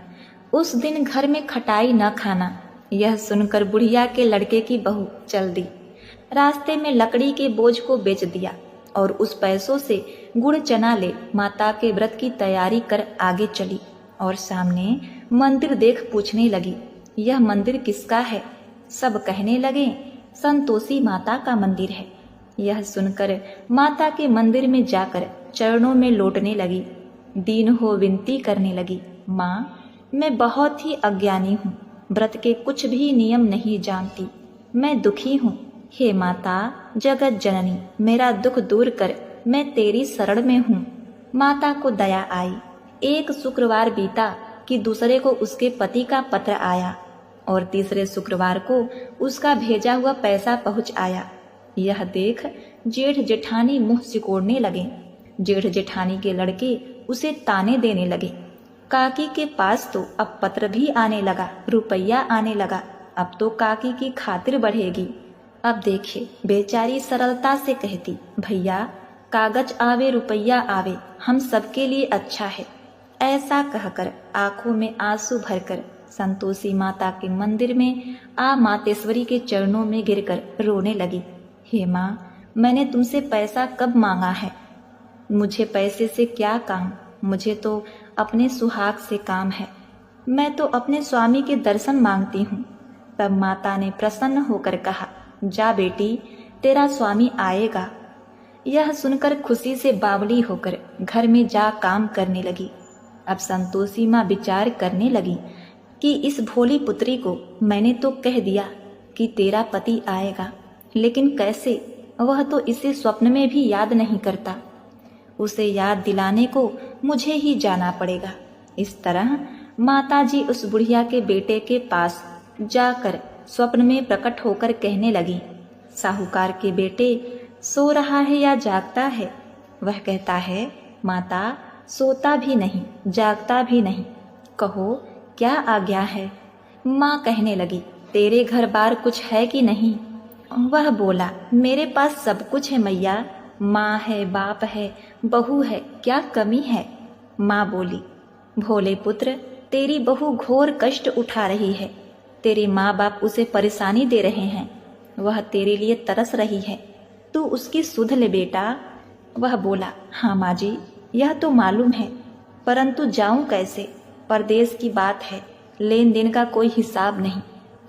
उस दिन घर में खटाई न खाना। यह सुनकर बुढ़िया के लड़के की बहू चल दी। रास्ते में लकड़ी के बोझ को बेच दिया और उस पैसों से गुड़ चना ले माता के व्रत की तैयारी कर आगे चली और सामने मंदिर देख पूछने लगी, यह मंदिर किसका है? सब कहने लगे, संतोषी माता का मंदिर है। यह सुनकर माता के मंदिर में जाकर चरणों में लौटने लगी। दीन हो विनती करने लगी, माँ मैं बहुत ही अज्ञानी हूँ, व्रत के कुछ भी नियम नहीं जानती, मैं दुखी हूँ। हे माता जगत जननी, मेरा दुख दूर कर, मैं तेरी शरण में हूँ। माता को दया आई। एक शुक्रवार बीता कि दूसरे को उसके पति का पत्र आया और तीसरे शुक्रवार को उसका भेजा हुआ पैसा पहुंच आया। यह देख जेठ जेठानी मुंह सिकोड़ने लगे। जेठ जेठानी के लड़के उसे ताने देने लगे। काकी के पास तो अब पत्र भी आने लगा, रुपया आने लगा। अब तो काकी की खातिर बढ़ेगी। अब देखिए बेचारी सरलता से कहती, भैया कागज आवे रुपया आवे, हम सबके लिए अच्छा है। ऐसा कहकर आंखों में आंसू भरकर संतोषी माता के मंदिर में आ मातेश्वरी के चरणों में गिरकर रोने लगी। हे माँ, मैंने तुमसे पैसा कब मांगा है? मुझे पैसे से क्या काम, मुझे तो अपने सुहाग से काम है। मैं तो अपने स्वामी के दर्शन मांगती हूँ। तब माता ने प्रसन्न होकर कहा, जा बेटी, तेरा स्वामी आएगा। यह सुनकर खुशी से बावली होकर घर में जा काम करने लगी। अब संतोषी माँ विचार करने लगी कि इस भोली पुत्री को मैंने तो कह दिया कि तेरा पति आएगा, लेकिन कैसे? वह तो इसे स्वप्न में भी याद नहीं करता। उसे याद दिलाने को मुझे ही जाना पड़ेगा। इस तरह माताजी उस बुढ़िया के बेटे के पास जाकर स्वप्न में प्रकट होकर कहने लगी, साहूकार के बेटे सो रहा है या जागता है? वह कहता है, माता सोता भी नहीं जागता भी नहीं, कहो क्या आज्ञा है? माँ कहने लगी, तेरे घर बार कुछ है कि नहीं? वह बोला, मेरे पास सब कुछ है मैया, माँ है, बाप है, बहू है, क्या कमी है? माँ बोली, भोले पुत्र, तेरी बहू घोर कष्ट उठा रही है। तेरे माँ बाप उसे परेशानी दे रहे हैं। वह तेरे लिए तरस रही है, तू उसकी सुध ले बेटा। वह बोला, हाँ माँ जी, यह तो मालूम है, परंतु जाऊं कैसे? परदेश की बात है, लेन देन का कोई हिसाब नहीं,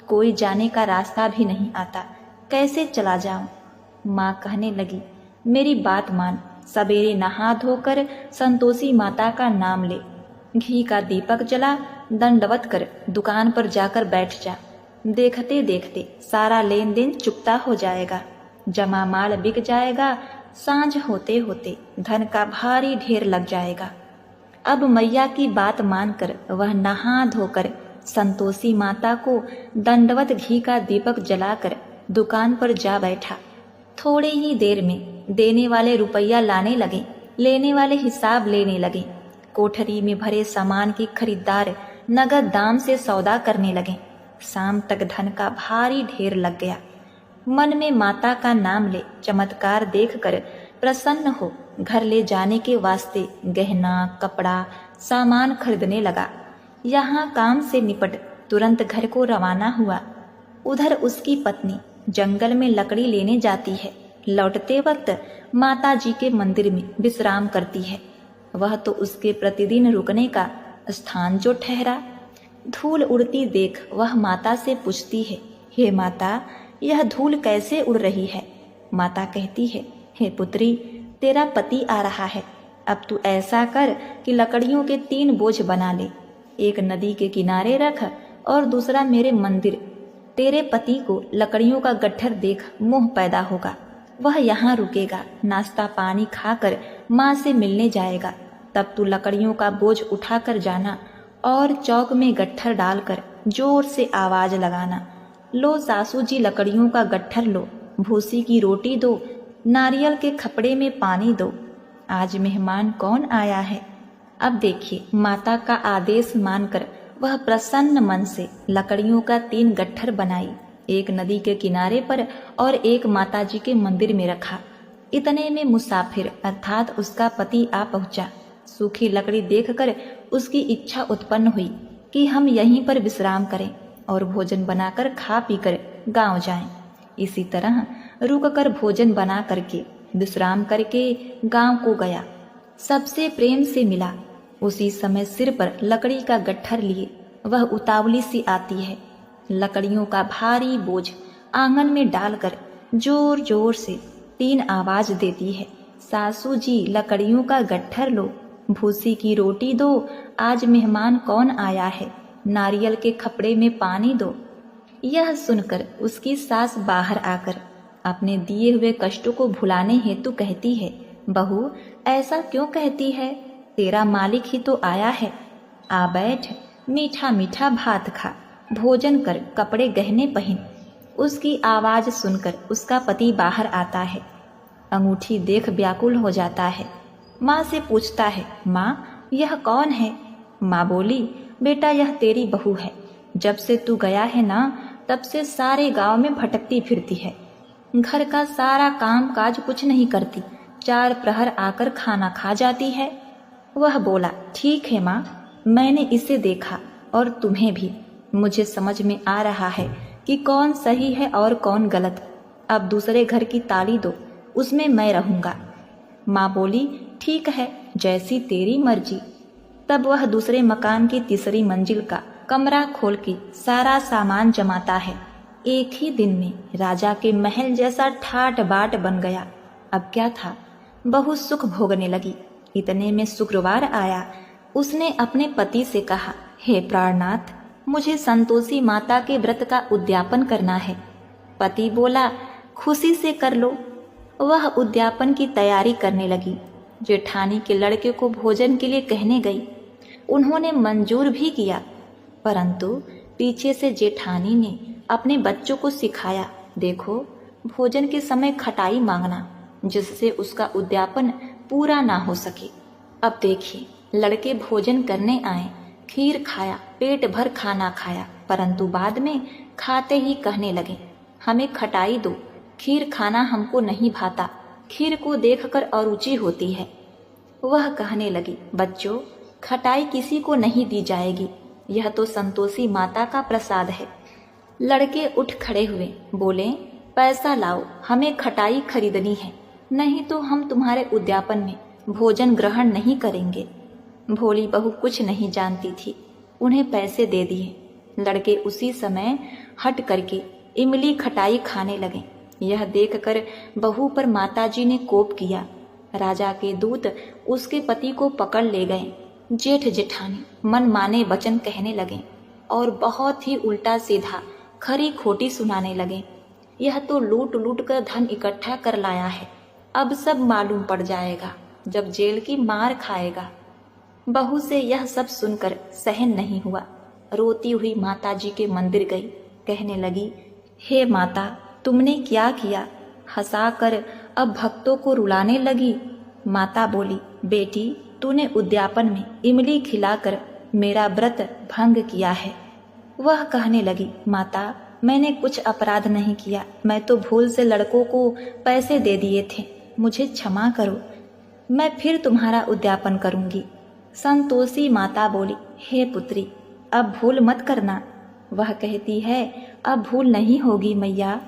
कोई जाने का रास्ता भी नहीं आता, कैसे चला जाऊं? माँ कहने लगी, मेरी बात मान, सवेरे नहा धोकर संतोषी माता का नाम ले, घी का दीपक जला, दंडवत कर दुकान पर जाकर बैठ जा। देखते देखते सारा लेन देन चुकता हो जाएगा, जमा माल बिक जाएगा, सांझ होते होते धन का भारी ढेर लग जाएगा। अब मैया की बात मानकर वह नहा धोकर संतोषी माता को दंडवत घी का दीपक जलाकर दुकान पर जा बैठा। थोड़ी ही देर में देने वाले रुपया लाने लगे, लेने वाले हिसाब लेने लगे। कोठरी में भरे सामान के खरीदार नगद दाम से सौदा करने लगे। शाम तक धन का भारी ढेर लग गया। मन में माता का नाम ले चमत्कार देखकर प्रसन्न हो घर ले जाने के वास्ते गहना कपड़ा सामान खरीदने लगा। यहाँ काम से निपट तुरंत घर को रवाना हुआ। उधर उसकी पत्नी जंगल में लकड़ी लेने जाती है। लौटते वक्त माता जी के मंदिर में विश्राम करती है। वह तो उसके प्रतिदिन रुकने का स्थान जो ठहरा। धूल उड़ती देख वह माता से पूछती है, हे माता, यह धूल कैसे उड़ रही है? माता कहती है, हे पुत्री, तेरा पति आ रहा है। अब तू ऐसा कर कि लकड़ियों के 3 बोझ बना ले, एक नदी के किनारे रख और दूसरा मेरे मंदिर। तेरे पति को लकड़ियों का गट्ठर देख मोह पैदा होगा, वह यहाँ रुकेगा, नाश्ता पानी खाकर माँ से मिलने जाएगा। तब तू लकड़ियों का बोझ उठाकर जाना और चौक में गट्ठर डालकर जोर से आवाज लगाना, लो सासू जी लकड़ियों का गट्ठर लो, भूसी की रोटी दो, नारियल के खपड़े में पानी दो, आज मेहमान कौन आया है। अब देखिए माता का आदेश मानकर वह प्रसन्न मन से लकड़ियों का 3 गट्ठर बनाई, एक नदी के किनारे पर और एक माताजी के मंदिर में रखा। इतने में मुसाफिर अर्थात उसका पति आ पहुंचा। सूखी लकड़ी देखकर उसकी इच्छा उत्पन्न हुई कि हम यहीं पर विश्राम करें और भोजन बनाकर खा पीकर गांव जाएं। इसी तरह रुककर भोजन बना करके विश्राम करके गांव को गया। सबसे प्रेम से मिला। उसी समय सिर पर लकड़ी का गट्ठर लिए वह उतावली सी आती है। लकड़ियों का भारी बोझ आंगन में डालकर जोर जोर से 3 आवाज देती है, सासू जी लकड़ियों का गट्ठर लो, भूसी की रोटी दो, आज मेहमान कौन आया है। नारियल के खपड़े में पानी दो। यह सुनकर उसकी सास बाहर आकर अपने दिए हुए कष्टों को भुलाने हेतु कहती है, बहू ऐसा क्यों कहती है? तेरा मालिक ही तो आया है। आ बैठ, मीठा मीठा भात खा, भोजन कर, कपड़े गहने पहन। उसकी आवाज सुनकर उसका पति बाहर आता है। अंगूठी देख व्याकुल हो जाता है। माँ से पूछता है, माँ यह कौन है? माँ बोली, बेटा यह तेरी बहू है। जब से तू गया है ना, तब से सारे गांव में भटकती फिरती है। घर का सारा काम काज कुछ नहीं करती, 4 प्रहर आकर खाना खा जाती है। वह बोला, ठीक है माँ, मैंने इसे देखा और तुम्हें भी। मुझे समझ में आ रहा है कि कौन सही है और कौन गलत। अब दूसरे घर की ताली दो, उसमें मैं रहूंगा। माँ बोली, ठीक है, जैसी तेरी मर्जी। तब वह दूसरे मकान की तीसरी मंजिल का कमरा खोल के सारा सामान जमाता है। एक ही दिन में राजा के महल जैसा ठाट बाट बन गया। अब क्या था, बहू सुख भोगने लगी। इतने में शुक्रवार आया। उसने अपने पति से कहा, हे प्राणनाथ, मुझे संतोषी माता के व्रत का उद्यापन करना है। पति बोला, खुशी से कर लो। वह उद्यापन की तैयारी करने लगी। जेठानी के लड़के को भोजन के लिए कहने गई। उन्होंने मंजूर भी किया, परंतु पीछे से जेठानी ने अपने बच्चों को सिखाया, देखो भोजन के समय खटाई मांगना, जिससे उसका उद्यापन पूरा ना हो सके। अब देखिए, लड़के भोजन करने आए, खीर खाया, पेट भर खाना खाया, परंतु बाद में खाते ही कहने लगे, हमें खटाई दो, खीर खाना हमको नहीं भाता, खीर को देखकर अरुचि होती है। वह कहने लगी, बच्चों खटाई किसी को नहीं दी जाएगी, यह तो संतोषी माता का प्रसाद है। लड़के उठ खड़े हुए, बोले, पैसा लाओ, हमें खटाई खरीदनी है, नहीं तो हम तुम्हारे उद्यापन में भोजन ग्रहण नहीं करेंगे। भोली बहू कुछ नहीं जानती थी, उन्हें पैसे दे दिए। लड़के उसी समय हट करके इमली खटाई खाने लगे। यह देखकर बहू पर माताजी ने कोप किया। राजा के दूत उसके पति को पकड़ ले गए। जेठ जेठानी मन माने वचन कहने लगे और बहुत ही उल्टा सीधा खरी खोटी सुनाने लगे। यह तो लूट लूट कर धन इकट्ठा कर लाया है, अब सब मालूम पड़ जाएगा जब जेल की मार खाएगा। बहू से यह सब सुनकर सहन नहीं हुआ। रोती हुई माताजी के मंदिर गई। कहने लगी, हे माता, तुमने क्या किया? हंसाकर अब भक्तों को रुलाने लगी। माता बोली, बेटी तूने उद्यापन में इमली खिलाकर मेरा व्रत भंग किया है। वह कहने लगी, माता मैंने कुछ अपराध नहीं किया, मैं तो भूल से लड़कों को पैसे दे दिए थे, मुझे क्षमा करो, मैं फिर तुम्हारा उद्यापन करूंगी। संतोषी माता बोली, हे पुत्री अब भूल मत करना। वह कहती है, अब भूल नहीं होगी मैया।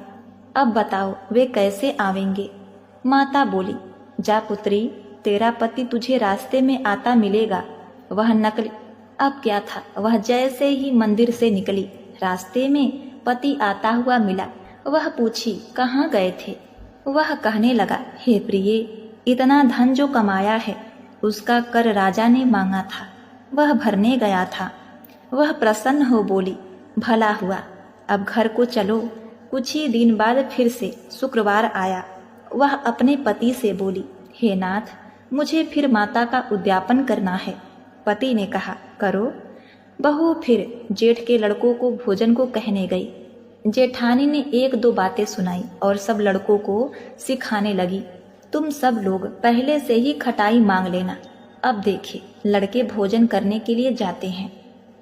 अब बताओ वे कैसे आवेंगे? माता बोली, जा पुत्री, तेरा पति तुझे रास्ते में आता मिलेगा। वह नकली। अब क्या था, वह जैसे ही मंदिर से निकली, रास्ते में पति आता हुआ मिला। वह पूछी, कहाँ गए थे? वह कहने लगा, हे प्रिये, इतना धन जो कमाया है उसका कर राजा ने मांगा था, वह भरने गया था। वह प्रसन्न हो बोली, भला हुआ, अब घर को चलो। कुछ ही दिन बाद फिर से शुक्रवार आया। वह अपने पति से बोली, हे नाथ, मुझे फिर माता का उद्यापन करना है। पति ने कहा, करो। बहू फिर जेठ के लड़कों को भोजन को कहने गई। जेठानी ने 1-2 बातें सुनाई और सब लड़कों को सिखाने लगी, तुम सब लोग पहले से ही खटाई मांग लेना। अब देखिए, लड़के भोजन करने के लिए जाते हैं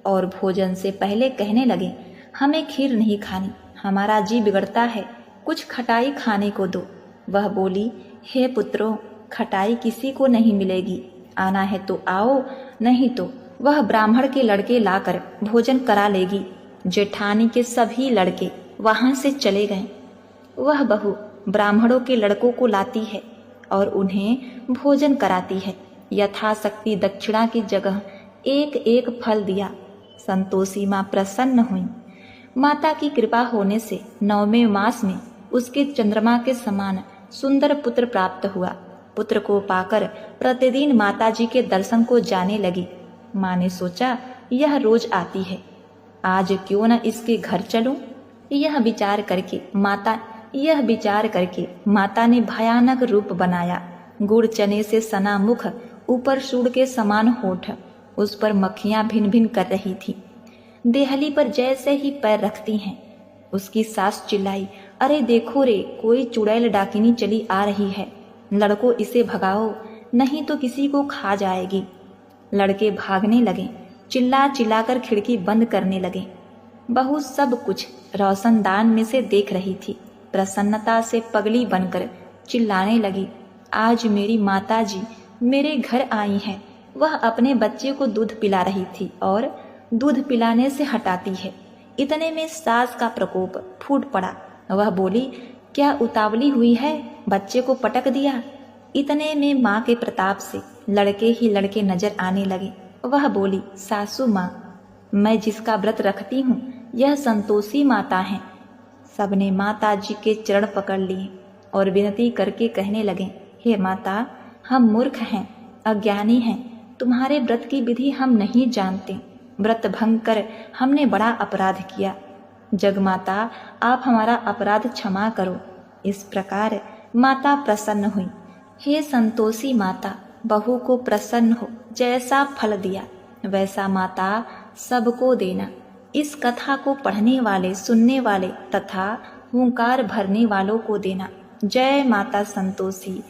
और भोजन से पहले कहने लगे, हमें खीर नहीं खानी, हमारा जी बिगड़ता है, कुछ खटाई खाने को दो। वह बोली, हे पुत्रों, खटाई किसी को नहीं मिलेगी, आना है तो आओ, नहीं तो वह ब्राह्मण के लड़के लाकर भोजन करा लेगी। जेठानी के सभी लड़के वहां से चले गए। वह बहू ब्राह्मणों के लड़कों को लाती है और उन्हें भोजन कराती है। यथाशक्ति दक्षिणा की जगह 1-1 फल दिया। संतोषी माँ प्रसन्न हुई। माता की कृपा होने से 9वें मास में उसके चंद्रमा के समान सुंदर पुत्र प्राप्त हुआ। पुत्र को पाकर प्रतिदिन माताजी के दर्शन को जाने लगी। माँ ने सोचा, यह रोज आती है, आज क्यों न इसके घर चलूं? यह विचार करके माता ने भयानक रूप बनाया। गुड़ चने से सना मुख, ऊपर सूंड के समान होठ, उस पर मक्खियां भिन भिन कर रही थी। देहली पर जैसे ही पैर रखती हैं, उसकी सास चिल्लाई, अरे देखो रे, कोई चुड़ैल डाकिनी चली आ रही है, लड़को इसे भगाओ, नहीं तो किसी को खा जाएगी। लड़के भागने लगे, चिल्ला चिल्लाकर खिड़की बंद करने लगे। बहू सब कुछ रोशनदान में से देख रही थी। प्रसन्नता से पगली बनकर चिल्लाने लगी, आज मेरी माताजी मेरे घर आई हैं। वह अपने बच्चे को दूध पिला रही थी और दूध पिलाने से हटाती है। इतने में सास का प्रकोप फूट पड़ा। वह बोली, क्या उतावली हुई है, बच्चे को पटक दिया। इतने में माँ के प्रताप से लड़के ही लड़के नजर आने लगे। वह बोली, सासू माँ, मैं जिसका व्रत रखती हूँ यह संतोषी माता है। सबने माता जी के चरण पकड़ लिए और विनती करके कहने लगे, हे माता, हम मूर्ख हैं, अज्ञानी हैं, तुम्हारे व्रत की विधि हम नहीं जानते। व्रत भंग कर हमने बड़ा अपराध किया। जगमाता, आप हमारा अपराध क्षमा करो। इस प्रकार माता प्रसन्न हुई। हे संतोषी माता, बहू को प्रसन्न हो, जैसा फल दिया वैसा माता सबको देना। इस कथा को पढ़ने वाले, सुनने वाले तथा हुंकार भरने वालों को देना। जय माता संतोषी।